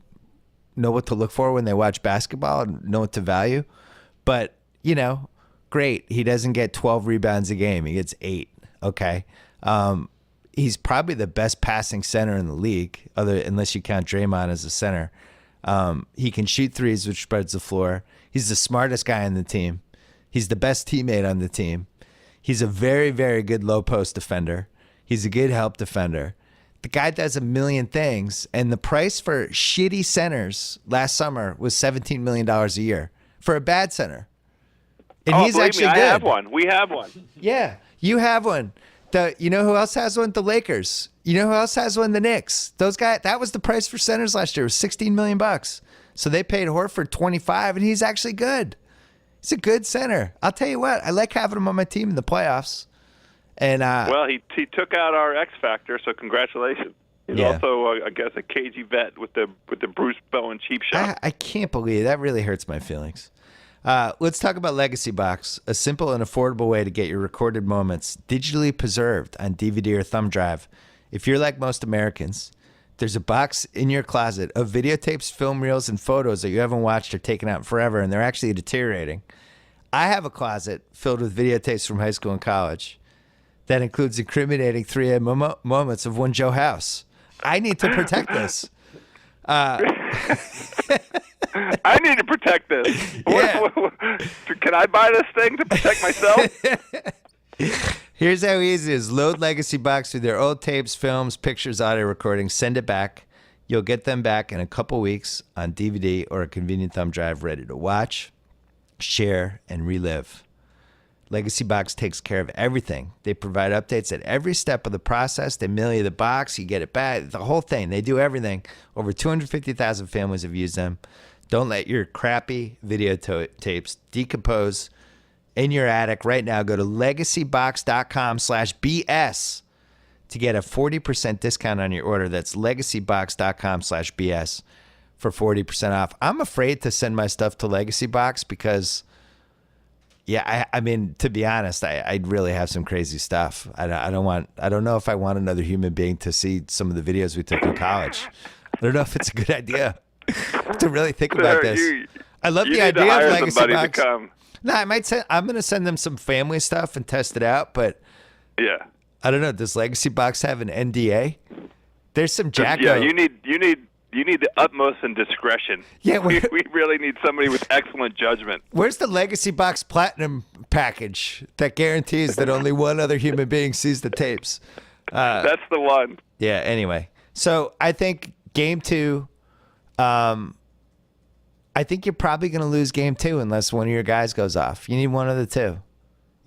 know what to look for when they watch basketball and know what to value. But, great. He doesn't get 12 rebounds a game. He gets 8. Okay. He's probably the best passing center in the league, unless you count Draymond as a center. He can shoot threes, which spreads the floor. He's the smartest guy on the team. He's the best teammate on the team. He's a very, very good low post defender. He's a good help defender. The guy does a million things, and the price for shitty centers last summer was $17 million a year for a bad center. And he's believe actually me, good. I have one. We have one. Yeah, you have one. You know who else has one? The Lakers. You know who else has one? The Knicks. Those guys. That was the price for centers last year. It was $16 million. So they paid Horford 25, and he's actually good. He's a good center. I'll tell you what. I like having him on my team in the playoffs. And Well, he took out our X factor, so congratulations. He's Yeah. also, I guess, a cagey vet with the Bruce Bowen cheap shot. I can't believe that really hurts my feelings. Let's talk about Legacy Box, a simple and affordable way to get your recorded moments digitally preserved on DVD or thumb drive. If you're like most Americans, there's a box in your closet of videotapes, film reels, and photos that you haven't watched or taken out in forever, and they're actually deteriorating. I have a closet filled with videotapes from high school and college that includes incriminating 3 moments of one Joe House. I need to protect this. I need to protect this. Yeah. Can I buy this thing to protect myself? Here's how easy it is. Load Legacy Box with their old tapes, films, pictures, audio recordings. Send it back. You'll get them back in a couple weeks on DVD or a convenient thumb drive ready to watch, share, and relive. Legacy Box takes care of everything. They provide updates at every step of the process. They mail you the box. You get it back. The whole thing. They do everything. Over 250,000 families have used them. Don't let your crappy videotapes decompose in your attic right now. Go to legacybox.com/BS to get a 40% discount on your order. That's legacybox.com/BS for 40% off. I'm afraid to send my stuff to Legacy Box because, I mean, to be honest, I really have some crazy stuff. I don't know if I want another human being to see some of the videos we took in college. I don't know if it's a good idea to really think about this. I love the idea of Legacy Box. No, I'm going to send them some family stuff and test it out, but Yeah. I don't know. Does Legacy Box have an NDA? There's some Jacko. Yeah, you need the utmost in discretion. Yeah, we really need somebody with excellent judgment. Where's the Legacy Box Platinum package that guarantees that only one other human being sees the tapes? That's the one. Yeah, anyway. So I think game 2, I think you're probably going to lose game 2 unless one of your guys goes off. You need one of the two.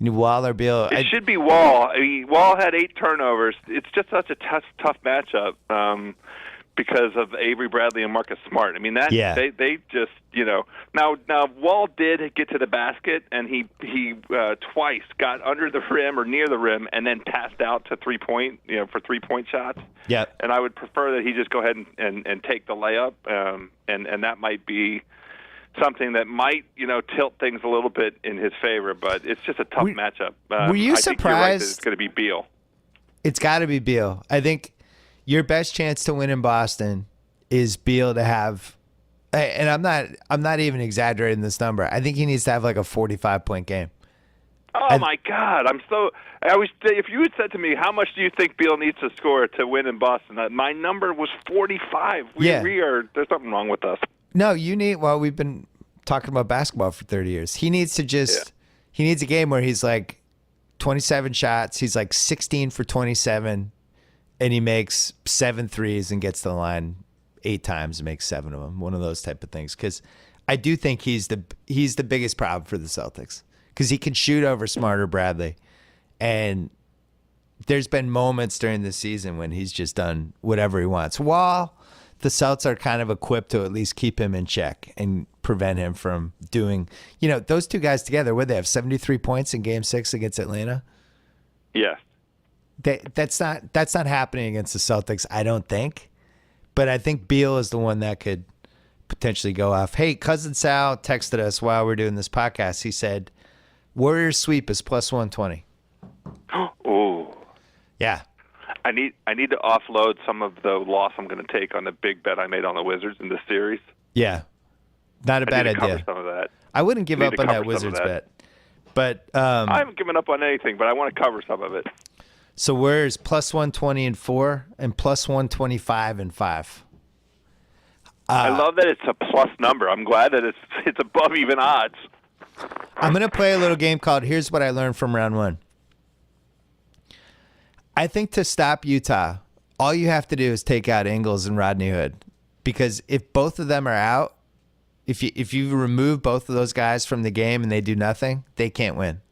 You need Wall or Beal. It should be Wall. I mean, Wall had 8 turnovers. It's just such a tough matchup because of Avery Bradley and Marcus Smart. I mean, they just, Now Wall did get to the basket, and he twice got under the rim or near the rim and then passed out to 3-point, for 3-point shots. Yep. And I would prefer that he just go ahead and take the layup, and that might be something that might, tilt things a little bit in his favor, but it's just a tough matchup. Were you I think you're right that surprised? it's going to be Beal. It's got to be Beal. I think your best chance to win in Boston is Beal to have, and I'm not even exaggerating this number. I think he needs to have like a 45-point game. Oh my God! If you had said to me, "How much do you think Beal needs to score to win in Boston?" My number was 45. We are. There's something wrong with us. No, we've been talking about basketball for 30 years. He needs to he needs a game where he's like 27 shots. He's like 16 for 27, and he makes 7 threes and gets to the line 8 times and makes 7 of them. One of those type of things. Because I do think he's the biggest problem for the Celtics. Because he can shoot over Smarter Bradley. And there's been moments during the season when he's just done whatever he wants. While the Celts are kind of equipped to at least keep him in check and prevent him from doing, those two guys together, would they have 73 points in Game 6 against Atlanta? Yes. That's not happening against the Celtics, I don't think. But I think Beal is the one that could potentially go off. Hey, Cousin Sal texted us while we're doing this podcast. He said, Warriors sweep is plus 120. Oh. Yeah. I need to offload some of the loss I'm going to take on the big bet I made on the Wizards in this series. Yeah. Not a bad idea. Cover some of that. I wouldn't give up on that Wizards bet. But I haven't given up on anything, but I want to cover some of it. So Warriors plus 120 and 4 and plus 125 and 5. I love that it's a plus number. I'm glad that it's above even odds. I'm going to play a little game called Here's What I Learned from Round 1. I think to stop Utah, all you have to do is take out Ingles and Rodney Hood. Because if both of them are out, if you remove both of those guys from the game and they do nothing, they can't win.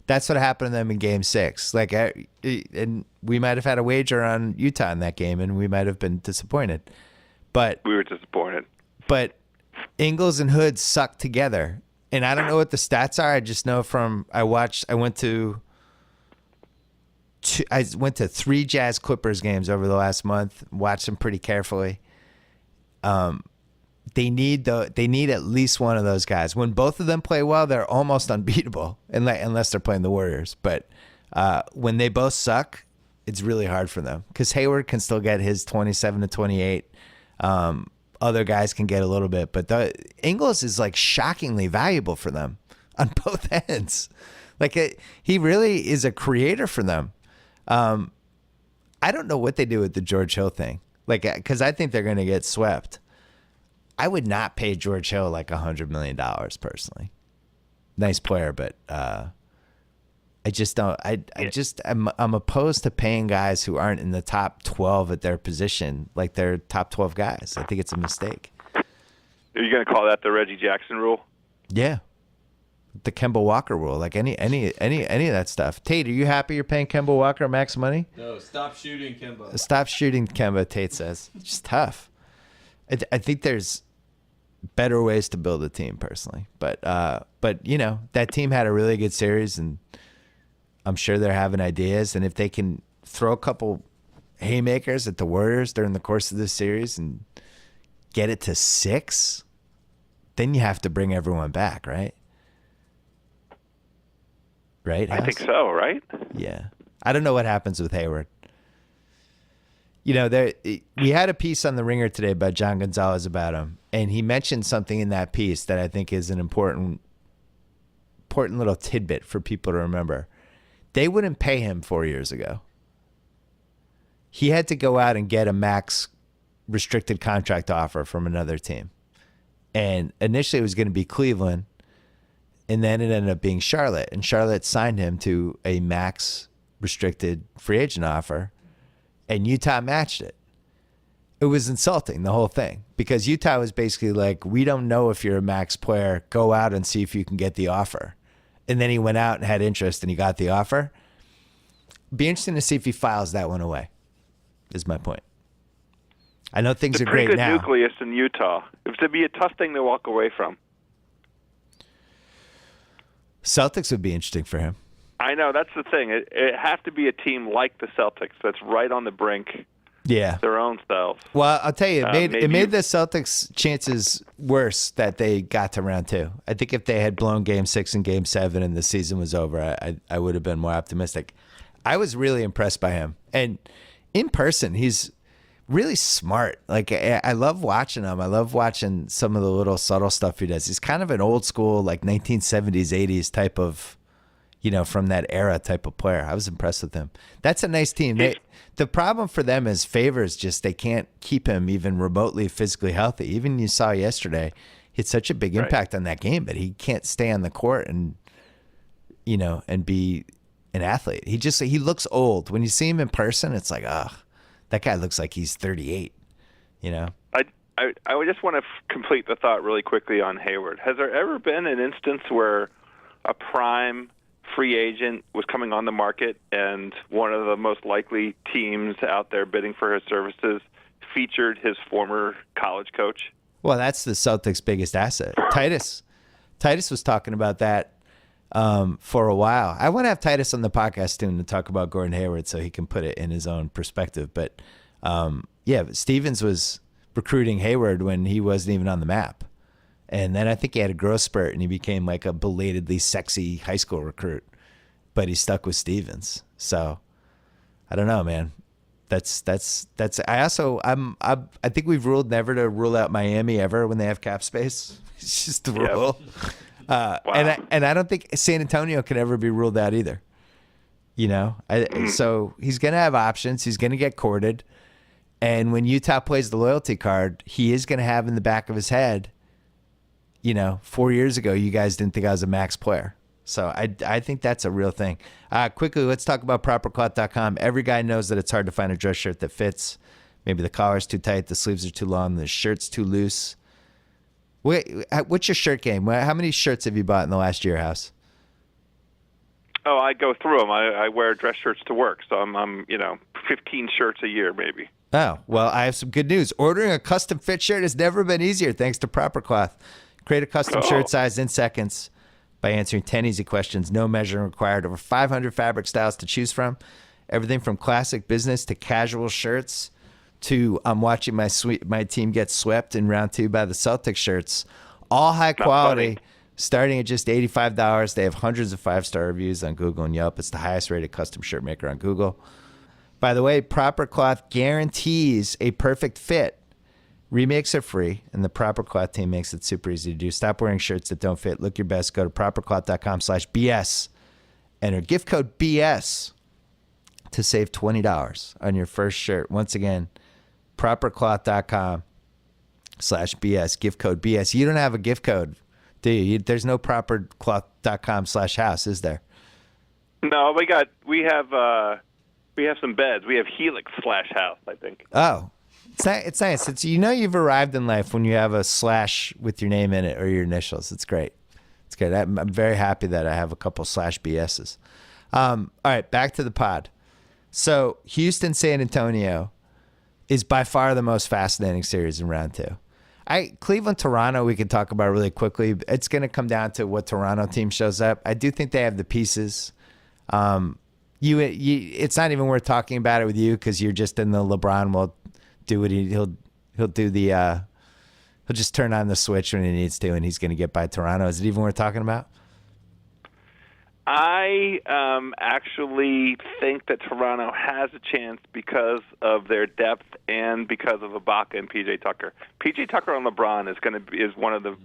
That's what happened to them in Game 6. And we might have had a wager on Utah in that game, and we might have been disappointed. But we were disappointed. But Ingles and Hood suck together. And I don't know what the stats are. I just know I went to 3 Jazz Clippers games over the last month. Watched them pretty carefully. They need at least one of those guys. When both of them play well, they're almost unbeatable, unless they're playing the Warriors. But when they both suck, it's really hard for them because Hayward can still get his 27 to 28. Other guys can get a little bit, but Ingles is like shockingly valuable for them on both ends. He really is a creator for them. I don't know what they do with the George Hill thing, because I think they're going to get swept. I would not pay George Hill like $100 million personally. Nice player, but I just don't. I'm opposed to paying guys who aren't in the top 12 at their position like they're top 12 guys. I think it's a mistake. Are you going to call that the Reggie Jackson rule? Yeah, the Kemba Walker rule. Like any of that stuff. Tate, are you happy you're paying Kemba Walker max money? No, stop shooting Kemba. Stop shooting Kemba. Tate says it's just tough. I think there's better ways to build a team personally, but that team had a really good series and I'm sure they're having ideas, and if they can throw a couple haymakers at the Warriors during the course of this series and get it to 6, then you have to bring everyone back, right? Right? I think so, right? Yeah. I don't know what happens with Hayward. We had a piece on The Ringer today by John Gonzalez about him, and he mentioned something in that piece that I think is an important little tidbit for people to remember. They wouldn't pay him 4 years ago. He had to go out and get a max restricted contract offer from another team. And initially it was going to be Cleveland, and then it ended up being Charlotte. And Charlotte signed him to a max restricted free agent offer, and Utah matched it. It was insulting, the whole thing, because Utah was basically like, we don't know if you're a max player. Go out and see if you can get the offer. And then he went out and had interest and he got the offer. Be interesting to see if he files that one away, is my point. I know things are great now. It's a pretty good nucleus in Utah. It would be a tough thing to walk away from. Celtics would be interesting for him. I know, that's the thing. It have to be a team like the Celtics that's right on the brink. Yeah. Their own selves. Well, I'll tell you, it made the Celtics' chances worse that they got to round 2. I think if they had blown Game 6 and Game 7 and the season was over, I would have been more optimistic. I was really impressed by him. And in person, he's really smart. I love watching him. I love watching some of the little subtle stuff he does. He's kind of an old school, 1970s, 80s type of, from that era type of player. I was impressed with him. That's a nice team. The problem for them is Favors just they can't keep him even remotely physically healthy. Even you saw yesterday, he had such a big impact on that game, but he can't stay on the court and and be an athlete. He looks old. When you see him in person, it's like, that guy looks like he's 38. I would just want to complete the thought really quickly on Hayward. Has there ever been an instance where a prime free agent was coming on the market and one of the most likely teams out there bidding for his services featured his former college coach? Well, that's the Celtics' biggest asset. Titus was talking about that for a while. I want to have Titus on the podcast soon to talk about Gordon Hayward so he can put it in his own perspective. But Stevens was recruiting Hayward when he wasn't even on the map. And then I think he had a growth spurt and he became like a belatedly sexy high school recruit, but he stuck with Stevens. So I don't know, man. I think we've ruled never to rule out Miami ever when they have cap space. It's just the rule. Wow. And I don't think San Antonio can ever be ruled out either. So he's going to have options. He's going to get courted. And when Utah plays the loyalty card, he is going to have in the back of his head, 4 years ago, you guys didn't think I was a max player. So I think that's a real thing. Quickly, let's talk about propercloth.com. Every guy knows that it's hard to find a dress shirt that fits. Maybe the collar's too tight, the sleeves are too long, the shirt's too loose. What's your shirt game? How many shirts have you bought in the last year, House? Oh, I go through them. I wear dress shirts to work, so I'm 15 shirts a year maybe. Oh, well, I have some good news. Ordering a custom fit shirt has never been easier thanks to Proper Cloth. Create a custom shirt size in seconds by answering 10 easy questions. No measuring required. Over 500 fabric styles to choose from. Everything from classic business to casual shirts to I'm watching my team get swept in round 2 by the Celtics shirts. All high quality, starting at just $85. They have hundreds of 5-star reviews on Google and Yelp. It's the highest rated custom shirt maker on Google. By the way, Proper Cloth guarantees a perfect fit. Remakes are free, and the Proper Cloth team makes it super easy to do. Stop wearing shirts that don't fit. Look your best. Go to propercloth.com/BS. Enter gift code BS to save $20 on your first shirt. Once again, propercloth.com/BS. Gift code BS. You don't have a gift code, do you? There's no propercloth.com/house, is there? No, we have some beds. We have Helix/house, I think. Oh, it's nice. It's you've arrived in life when you have a slash with your name in it or your initials. It's great. It's good. I'm very happy that I have a couple /BSs. All right, back to the pod. So Houston, San Antonio is by far the most fascinating series in round 2. Cleveland, Toronto, we can talk about really quickly. It's going to come down to what Toronto team shows up. I do think they have the pieces. It's not even worth talking about it with you because you're just in the LeBron will do what he'll do the he'll just turn on the switch when he needs to and he's going to get by Toronto. Is it even worth talking about? I actually think that Toronto has a chance because of their depth and because of Ibaka and PJ Tucker. PJ Tucker on LeBron is one of the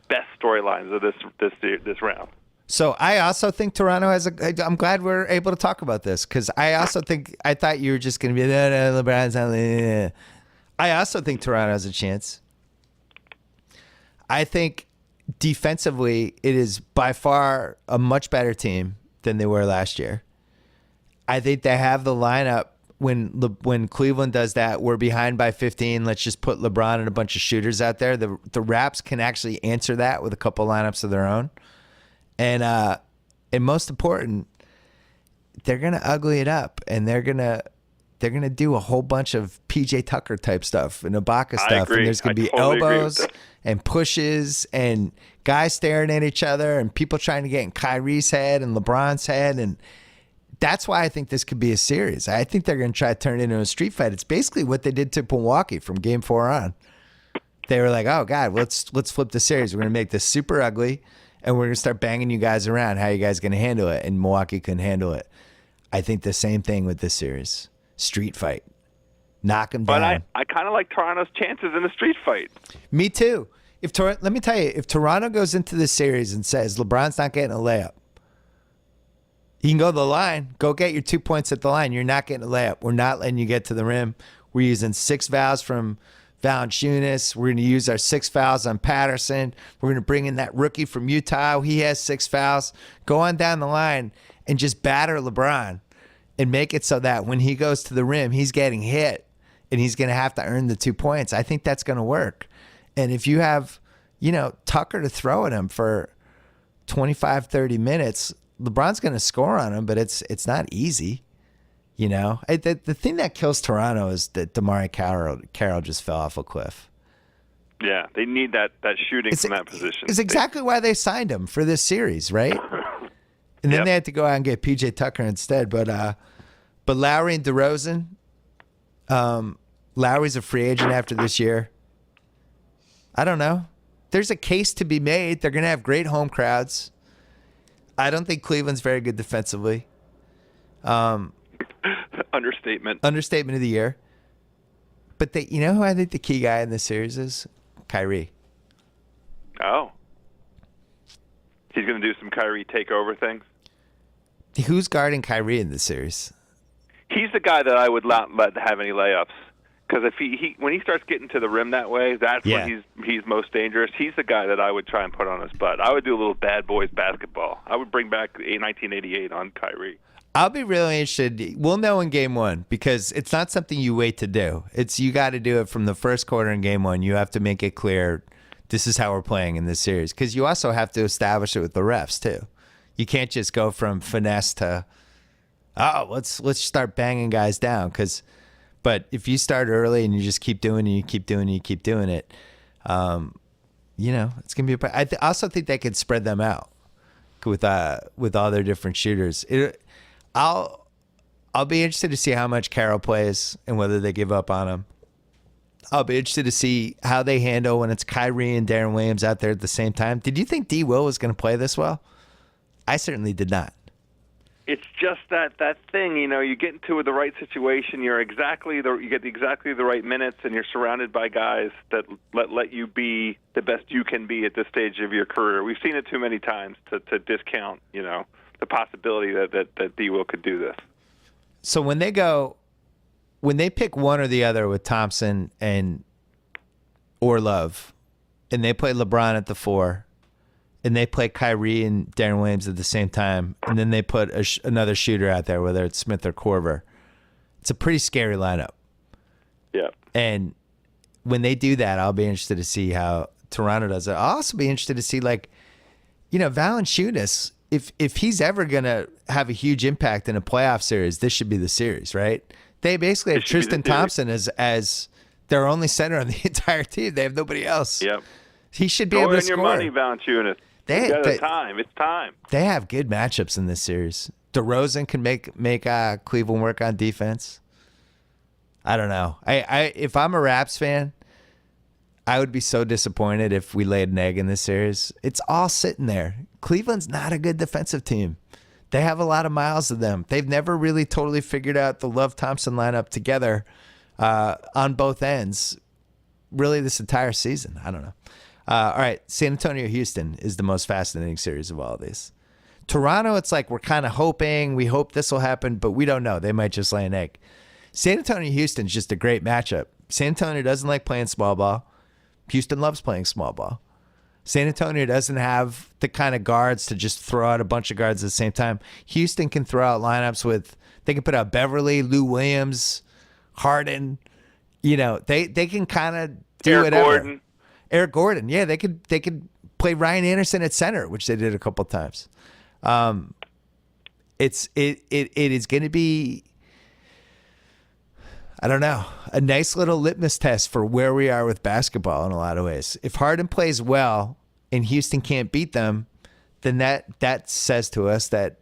best storylines of this round. So I also think Toronto has I'm glad we're able to talk about this because I thought you were just going to be LeBron's not. I also think Toronto has a chance. I think defensively it is by far a much better team than they were last year. I think they have the lineup when Cleveland does that. We're behind by 15. Let's just put LeBron and a bunch of shooters out there. The Raps can actually answer that with a couple lineups of their own. And most important, they're gonna ugly it up, and they're gonna do a whole bunch of PJ Tucker type stuff and Ibaka stuff, and there's gonna be elbows and pushes and guys staring at each other and people trying to get in Kyrie's head and LeBron's head, and that's why I think this could be a series. I think they're gonna try to turn it into a street fight. It's basically what they did to Milwaukee from Game 4 on. They were like, "Oh God, let's flip the series. We're gonna make this super ugly." And we're going to start banging you guys around. How are you guys going to handle it? And Milwaukee couldn't handle it. I think the same thing with this series. Street fight. Knock them down. But I kind of like Toronto's chances in a street fight. Me too. Let me tell you, if Toronto goes into this series and says LeBron's not getting a layup, He can go to the line. Go get your 2 points at the line. You're not getting a layup. We're not letting you get to the rim. We're using 6 fouls from Valanciunas. We're going to use our 6 fouls on Patterson. We're going to bring in that rookie from Utah. He has 6 fouls. Go on down the line and just batter LeBron and make it so that when he goes to the rim, he's getting hit and he's going to have to earn the 2 points. I think that's going to work. And if you have, Tucker to throw at him for 25, 30 minutes, LeBron's going to score on him, but it's not easy. The thing that kills Toronto is that DeMar Carroll just fell off a cliff. Yeah, they need that shooting from that position. It's exactly why they signed him for this series, right? And then they had to go out and get PJ Tucker instead. But Lowry and DeRozan, Lowry's a free agent after this year. I don't know. There's a case to be made. They're going to have great home crowds. I don't think Cleveland's very good defensively. Understatement of the year. But who I think the key guy in this series is? Kyrie. Oh. He's going to do some Kyrie takeover things? Who's guarding Kyrie in this series? He's the guy that I would not let have any layups. Because if when he starts getting to the rim that way, that's when he's most dangerous. He's the guy that I would try and put on his butt. I would do a little bad boys basketball. I would bring back 1988 on Kyrie. I'll be really interested. We'll know in game one because it's not something you wait to do. You got to do it from the first quarter in game one. You have to make it clear this is how we're playing in this series because you also have to establish it with the refs too. You can't just go from finesse to let's start banging guys down but if you start early and you just keep doing it, you keep doing it, you keep doing it, it's gonna be. I also think they could spread them out with all their different shooters. I'll be interested to see how much Carroll plays and whether they give up on him. I'll be interested to see how they handle when it's Kyrie and Darren Williams out there at the same time. Did you think D. Will was going to play this well? I certainly did not. It's just that thing, you get into the right situation, you get exactly the right minutes, and you're surrounded by guys that let you be the best you can be at this stage of your career. We've seen it too many times to discount, the possibility that D. Will could do this. So when they pick one or the other with Thompson or Love, and they play LeBron at the 4, and they play Kyrie and Darren Williams at the same time, and then they put another shooter out there, whether it's Smith or Korver, it's a pretty scary lineup. Yeah. And when they do that, I'll be interested to see how Toronto does it. I'll also be interested to see, Valanciunas, if he's ever going to have a huge impact in a playoff series, this should be the series, right? They basically have Tristan Thompson as their only center on the entire team. They have nobody else. Yep. He should be able to score. Go earn your money, Valanciunas. It's time. They have good matchups in this series. DeRozan can make Cleveland work on defense. I don't know. If I'm a Raps fan, I would be so disappointed if we laid an egg in this series. It's all sitting there. Cleveland's not a good defensive team. They have a lot of miles of them. They've never really totally figured out the Love-Thompson lineup together on both ends, really this entire season. I don't know. All right, San Antonio-Houston is the most fascinating series of all of these. Toronto, it's like we're kind of hoping. We hope this will happen, but we don't know. They might just lay an egg. San Antonio-Houston's just a great matchup. San Antonio doesn't like playing small ball. Houston loves playing small ball. San Antonio doesn't have the kind of guards to just throw out a bunch of guards at the same time. Houston can throw out lineups they can put out Beverly, Lou Williams, Harden. They can kind of do whatever. Eric Gordon. Yeah, they could play Ryan Anderson at center, which they did a couple of times. It is going to be, I don't know, a nice little litmus test for where we are with basketball in a lot of ways. If Harden plays well and Houston can't beat them, then that says to us that,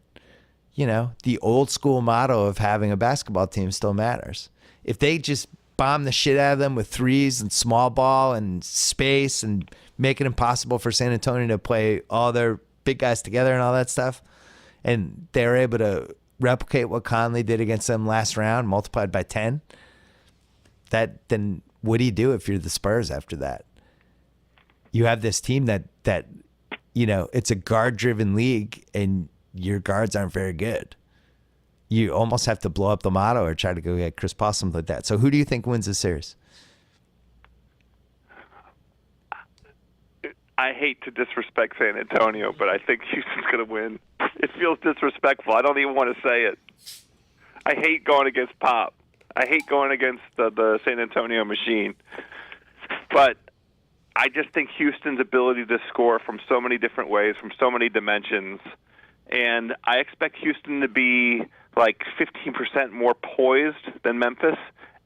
the old school motto of having a basketball team still matters. If they just bomb the shit out of them with threes and small ball and space and make it impossible for San Antonio to play all their big guys together and all that stuff, and they're able to replicate what Conley did against them last round, multiplied by 10, then what do you do if you're the Spurs after that? You have this team that it's a guard-driven league, and your guards aren't very good. You almost have to blow up the motto or try to go get Chris Paul, something like that. So who do you think wins the series? I hate to disrespect San Antonio, but I think Houston's going to win. It feels disrespectful. I don't even want to say it. I hate going against Pop. I hate going against the San Antonio machine. But I just think Houston's ability to score from so many different ways, from so many dimensions, and I expect Houston to be like 15% more poised than Memphis,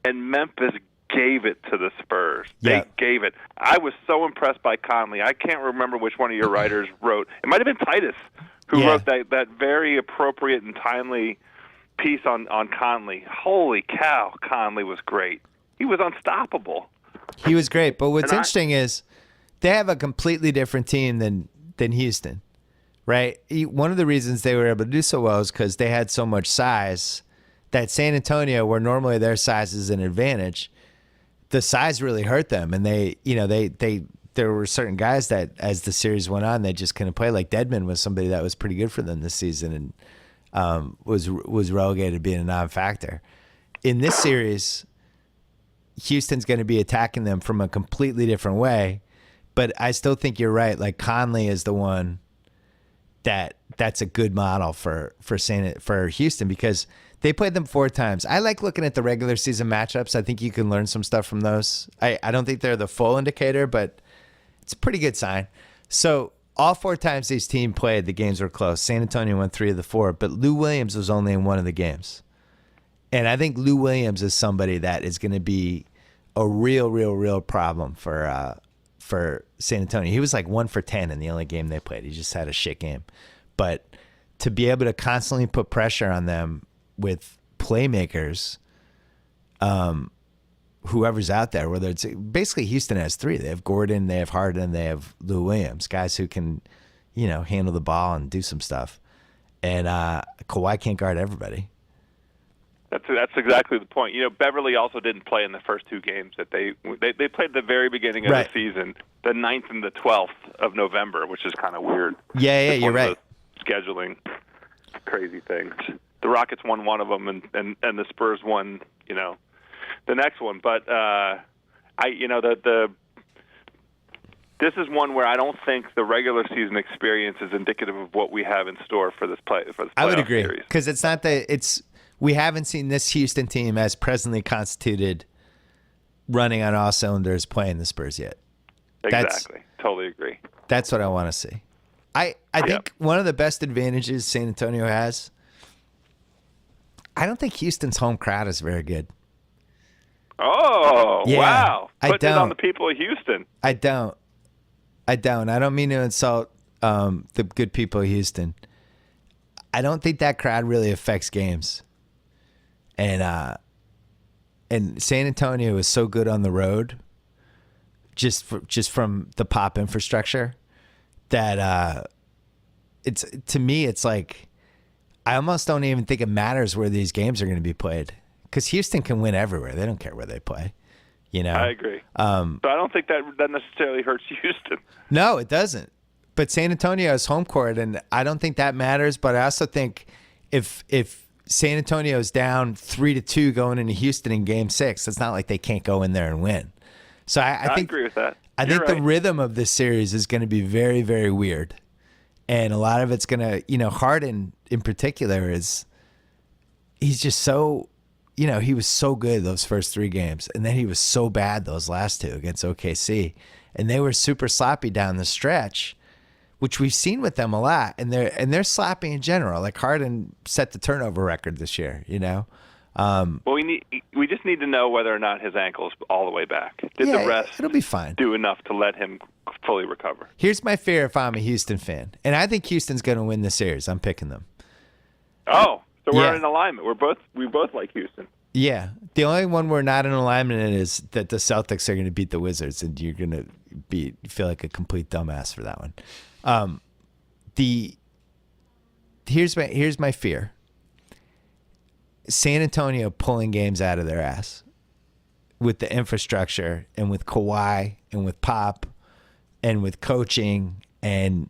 and Memphis gave it to the Spurs. Yeah. They gave it. I was so impressed by Conley. I can't remember which one of your writers wrote. It might have been Titus who wrote that very appropriate and timely piece on Conley. Holy cow, Conley was great. He was unstoppable. He was great, but what's interesting is they have a completely different team than Houston, right? One of the reasons they were able to do so well is because they had so much size that San Antonio, where normally their size is an advantage, the size really hurt them, and there were certain guys that as the series went on, they just couldn't play. Like Dedmon was somebody that was pretty good for them this season and was relegated to being a non-factor. In this series, Houston's going to be attacking them from a completely different way, but I still think you're right. Like Conley is the one that's a good model for Houston because they played them 4 times. I like looking at the regular season matchups. I think you can learn some stuff from those. I don't think they're the full indicator, but it's a pretty good sign. So all 4 times these teams played, the games were close. San Antonio won 3 of the 4, but Lou Williams was only in 1 of the games. And I think Lou Williams is somebody that is going to be a real problem for San Antonio. He was like 1 for 10 in the only game they played. He just had a shit game. But to be able to constantly put pressure on them with playmakers, whoever's out there, whether it's basically Houston has 3. They have Gordon, they have Harden, they have Lou Williams, guys who can, handle the ball and do some stuff. And Kawhi can't guard everybody. That's exactly the point. Beverly also didn't play in the first 2 games that they played the very beginning of the season, the 9th and the 12th of November, which is kind of weird. Yeah, you're right. Scheduling crazy things. The Rockets won one of them, and the Spurs won, the next one. But this is one where I don't think the regular season experience is indicative of what we have in store for this I would agree series. Because it's not we haven't seen this Houston team as presently constituted running on all cylinders playing the Spurs yet. Exactly. Totally agree. That's what I want to see. I think one of the best advantages San Antonio has, I don't think Houston's home crowd is very good. Oh, yeah, wow. Putting it on the people of Houston. I don't mean to insult the good people of Houston. I don't think that crowd really affects games. And San Antonio is so good on the road, just from the Pop infrastructure, that to me it's like I almost don't even think it matters where these games are going to be played because Houston can win everywhere. They don't care where they play. I agree. But I don't think that necessarily hurts Houston. No, it doesn't. But San Antonio is home court, and I don't think that matters. But I also think if San Antonio is down 3-2 going into Houston in Game 6, it's not like they can't go in there and win. So I think, agree with that. I think the rhythm of this series is going to be very, very weird. And a lot of it's going to, Harden in particular he's just so, he was so good those first 3 games. And then he was so bad those last 2 against OKC. And they were super sloppy down the stretch, which we've seen with them a lot. And they're sloppy in general. Like Harden set the turnover record this year, Well, we just need to know whether or not his ankle's all the way back. Did the rest it'll be fine. Do enough to let him fully recover? Here's my fear if I'm a Houston fan. And I think Houston's going to win the series. I'm picking them. Oh, so we're in alignment. We both like Houston. Yeah. The only one we're not in alignment in is that the Celtics are going to beat the Wizards, and you're going to feel like a complete dumbass for that one. Here's my fear. San Antonio pulling games out of their ass with the infrastructure and with Kawhi and with Pop and with coaching and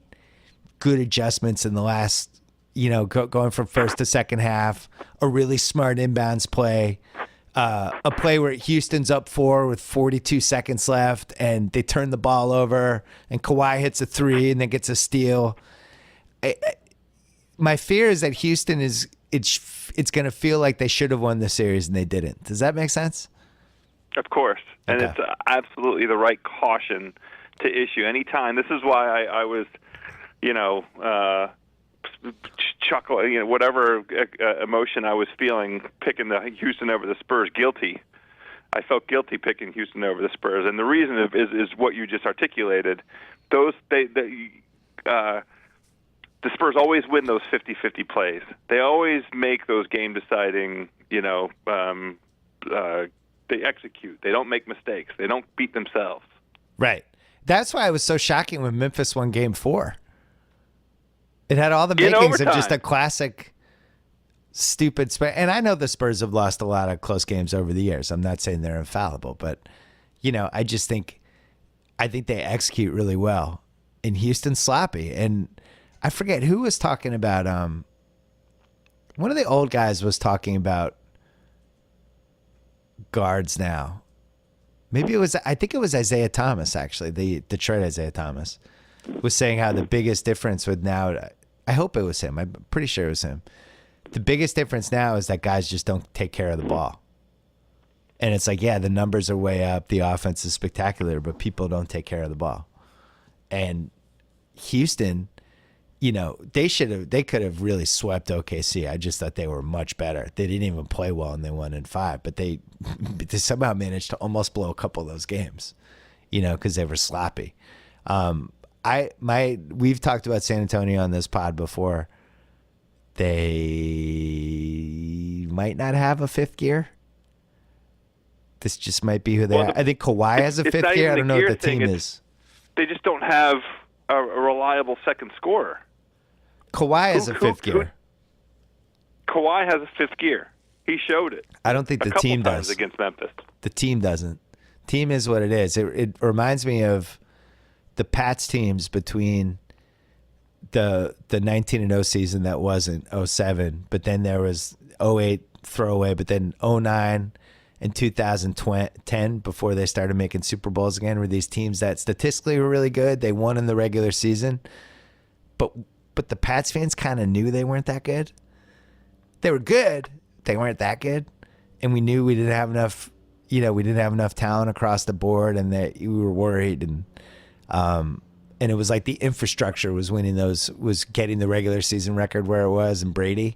good adjustments in the last going from first to second half, a really smart inbounds play, a play where Houston's up 4 with 42 seconds left, and they turn the ball over, and Kawhi hits a 3 and then gets a steal. My fear is that Houston it's going to feel like they should have won the series and they didn't. Does that make sense? Of course, and Okay. it's absolutely the right caution to issue anytime. This is why I was, chuckle, whatever emotion I was feeling picking the Houston over the Spurs, guilty. I felt guilty picking Houston over the Spurs, and the reason is what you just articulated. The Spurs always win those 50-50 plays. They always make those game-deciding, they execute. They don't make mistakes. They don't beat themselves. Right. That's why it was so shocking when Memphis won Game 4. It had all the makings of just a classic stupid and I know the Spurs have lost a lot of close games over the years. I'm not saying they're infallible, but I think they execute really well. And Houston's sloppy. And I forget who was talking about one of the old guys was talking about guards now. Maybe I think it was Isaiah Thomas, actually, the Detroit Isaiah Thomas, was saying how the biggest difference with now, I hope it was him. I'm pretty sure it was him. The biggest difference now is that guys just don't take care of the ball. And it's like, yeah, the numbers are way up. The offense is spectacular, but people don't take care of the ball. And Houston, they could have really swept OKC. I just thought they were much better. They didn't even play well and they won in 5, but they somehow managed to almost blow a couple of those games, because they were sloppy. We've talked about San Antonio on this pod before. They might not have a fifth gear. This just might be who they are. I think Kawhi has a fifth gear. I don't know what the team is. They just don't have a reliable second scorer. Kawhi has a fifth gear. Kawhi has a fifth gear. He showed it. I don't think the team does. Against Memphis. The team doesn't. Team is what it is. It reminds me of the Pats teams between the 19-0 season that wasn't 07, but then there was 08 throwaway, but then 09 and 2010 before they started making Super Bowls again were these teams that statistically were really good. They won in the regular season, but the Pats fans kind of knew they weren't that good. They were good. They weren't that good. And we knew we didn't have enough, we didn't have enough talent across the board and that we were worried. And it was like the infrastructure was was getting the regular season record where it was and Brady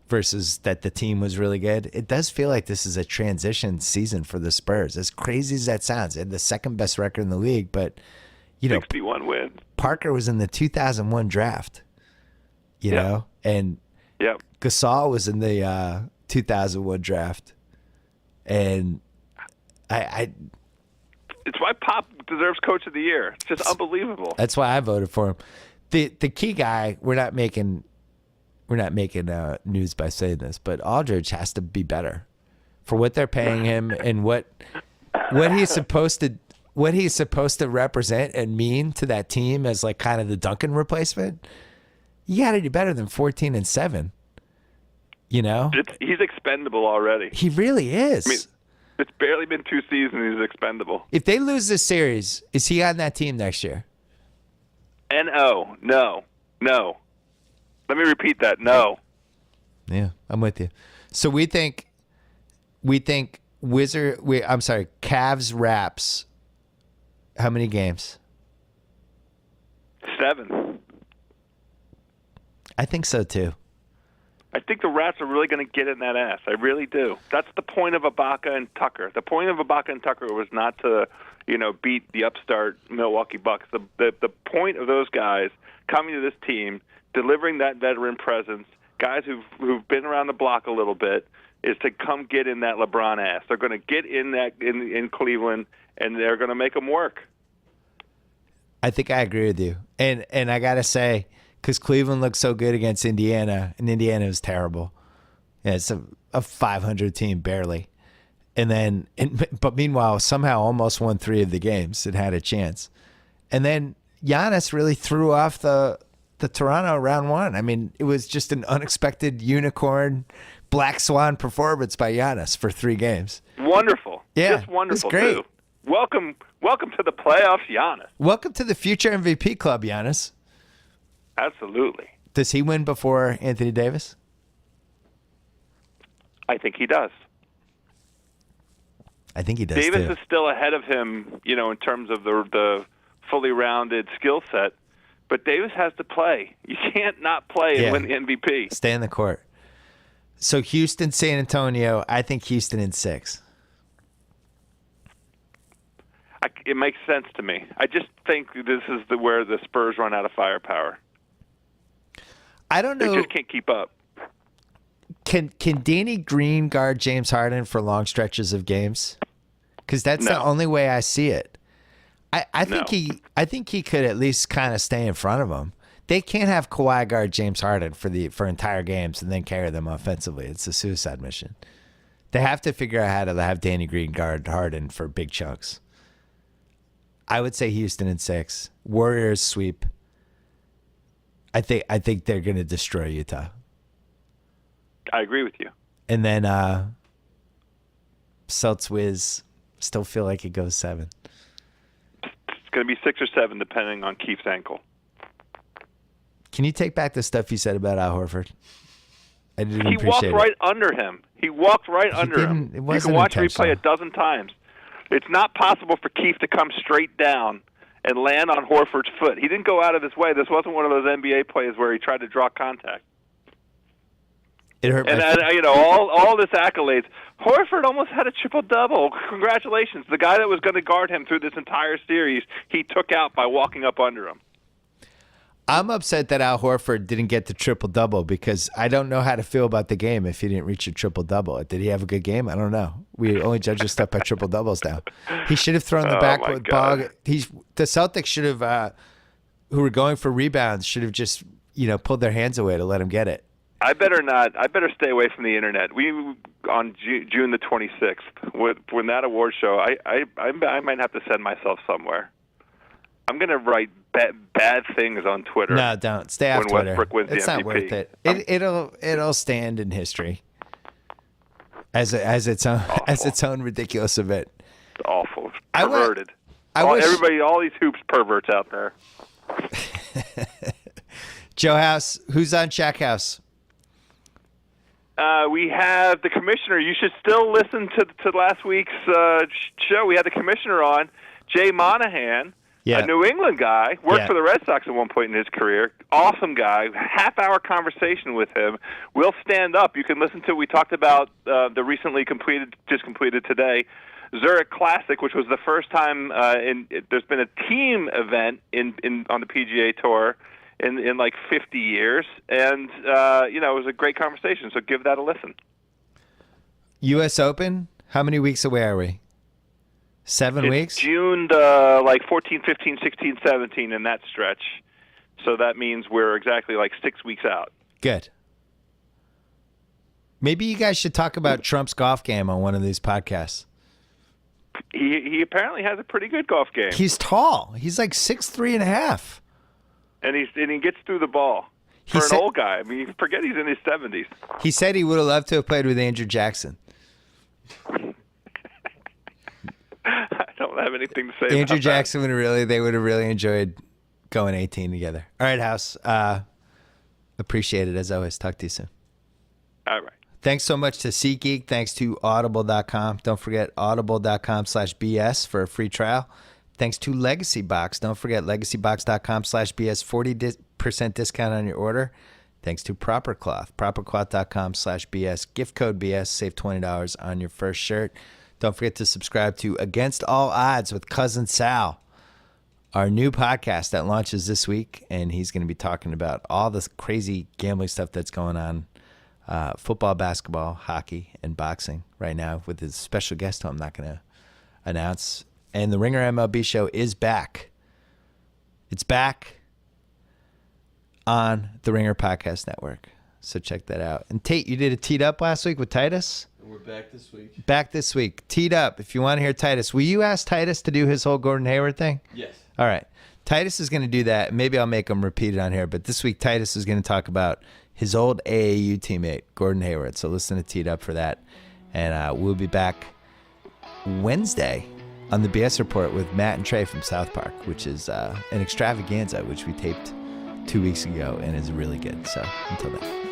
versus that the team was really good. It does feel like this is a transition season for the Spurs. As crazy as that sounds, they had the second best record in the league, but 61 wins. Parker was in the 2001 draft, and Gasol was in the 2001 draft, and it's why Pop deserves Coach of the Year. It's just unbelievable. That's why I voted for him. The key guy, we're not making news by saying this, but Aldridge has to be better for what they're paying him and what he's supposed to represent and mean to that team as like kind of the Duncan replacement. You got to do better than 14-7. He's expendable already. He really is. I mean, it's barely been 2 seasons. He's expendable. If they lose this series, is he on that team next year? No. Let me repeat that. No. Yeah, I'm with you. So we think Cavs Raps. How many games? 7. I think so too. I think the Rats are really going to get in that ass. I really do. That's the point of Ibaka and Tucker. The point of Ibaka and Tucker was not to, beat the upstart Milwaukee Bucks. The point of those guys coming to this team, delivering that veteran presence, guys who've been around the block a little bit, is to come get in that LeBron ass. They're going to get in that in Cleveland, and they're going to make them work. I think I agree with you, and I gotta say, because Cleveland looked so good against Indiana, and Indiana was terrible. Yeah, it's a 500 team barely, but meanwhile somehow almost won 3 of the games and had a chance, and then Giannis really threw off the the Toronto round one. I mean, it was just an unexpected unicorn, black swan performance by Giannis for 3 games. Wonderful. Yeah, Just wonderful, it was great. too. Welcome to the playoffs, Giannis. Welcome to the future MVP club, Giannis. Absolutely. Does he win before Anthony Davis? I think he does. I think he does, Davis too. is still ahead of him, in terms of the fully rounded skill set. But Davis has to play. You can't not play and win the MVP. Stay in the court. So Houston, San Antonio, I think Houston in 6. It makes sense to me. I just think this is where the Spurs run out of firepower. I don't know. They just can't keep up. Can Danny Green guard James Harden for long stretches of games? Because that's the No. only way I see it. I think No. I think he could at least kind of stay in front of him. They can't have Kawhi guard James Harden for entire games and then carry them offensively. It's a suicide mission. They have to figure out how to have Danny Green guard Harden for big chunks. I would say Houston in 6. Warriors sweep. I think they're going to destroy Utah. I agree with you. And then Celts whiz. Still feel like it goes 7. It's going to be 6 or 7, depending on Keith's ankle. Can you take back the stuff you said about Al Horford? I didn't He walked appreciate right it. under him. He walked right under him. didn't- it You wasn't can watch replay intentional. a dozen times. It's not possible for Keith to come straight down and land on Horford's foot. He didn't go out of his way. This wasn't one of those NBA plays where he tried to draw contact. It hurt And my all this accolades. Horford almost had a triple-double. Congratulations. The guy that was going to guard him through this entire series, he took out by walking up under him. I'm upset that Al Horford didn't get the triple-double because I don't know how to feel about the game if he didn't reach a triple-double. Did he have a good game? I don't know. We only judge his stuff by triple-doubles now. He should have thrown the Oh, backboard my ball. God. The Celtics should have, who were going for rebounds, should have just pulled their hands away to let him get it. I better not. I better stay away from the internet. We on June the 26th when that award show. I might have to send myself somewhere. I'm going to write bad things on Twitter. No, don't stay off when Twitter. Westbrook wins It's the not MVP. worth it. It'll stand in history as its own ridiculous event. It's awful. It's I wa- perverted. I wish- Everybody, all these hoops perverts out there. Joe House, who's on Shack House? We have the commissioner. You should still listen to last week's show. We had the commissioner on, Jay Monahan, Yeah. a New England guy, worked Yeah. for the Red Sox at one point in his career. Awesome guy. Half-hour conversation with him. We'll stand up. You can listen to. We talked about the recently just completed today, Zurich Classic, which was the first time there's been a team event on the PGA Tour in like 50 years, and it was a great conversation. So give that a listen. U.S. Open. How many weeks away are we? 7 It's weeks. June 14, 15, 16, 17 in that stretch. So that means we're exactly 6 weeks out. Good. Maybe you guys should talk about Trump's golf game on one of these podcasts. He apparently has a pretty good golf game, He's tall. He's like 6'3.5". and he gets through the ball. He For said- an old guy, I mean, you forget he's in his 70s. He said he would have loved to have played with Andrew Jackson. I don't have anything to say Andrew about Jackson would have really enjoyed going 18 together. All right, House. Appreciate it as always. Talk to you soon. that. All right. Thanks so much to SeatGeek. Thanks to Audible.com. Don't forget audible.com/BS for a free trial. Thanks to Legacy Box. Don't forget legacybox.com/BS, 40% discount on your order. Thanks to Proper Cloth, propercloth.com/BS. Gift code BS, save $20 on your first shirt. Don't forget to subscribe to Against All Odds with Cousin Sal, our new podcast that launches this week, and he's going to be talking about all this crazy gambling stuff that's going on, football, basketball, hockey, and boxing right now with his special guest who I'm not going to announce. And the Ringer MLB show is back. It's back on the Ringer Podcast Network. So check that out. And Tate, you did a Teed Up last week with Titus? And we're back this week. Back this week. Teed Up. If you want to hear Titus, will you ask Titus to do his whole Gordon Hayward thing? Yes. All right. Titus is going to do that. Maybe I'll make him repeat it on here. But this week, Titus is going to talk about his old AAU teammate, Gordon Hayward. So listen to Teed Up for that. And we'll be back Wednesday on the BS Report with Matt and Trey from South Park, which is an extravaganza, which we taped 2 weeks ago and is really good. So until then.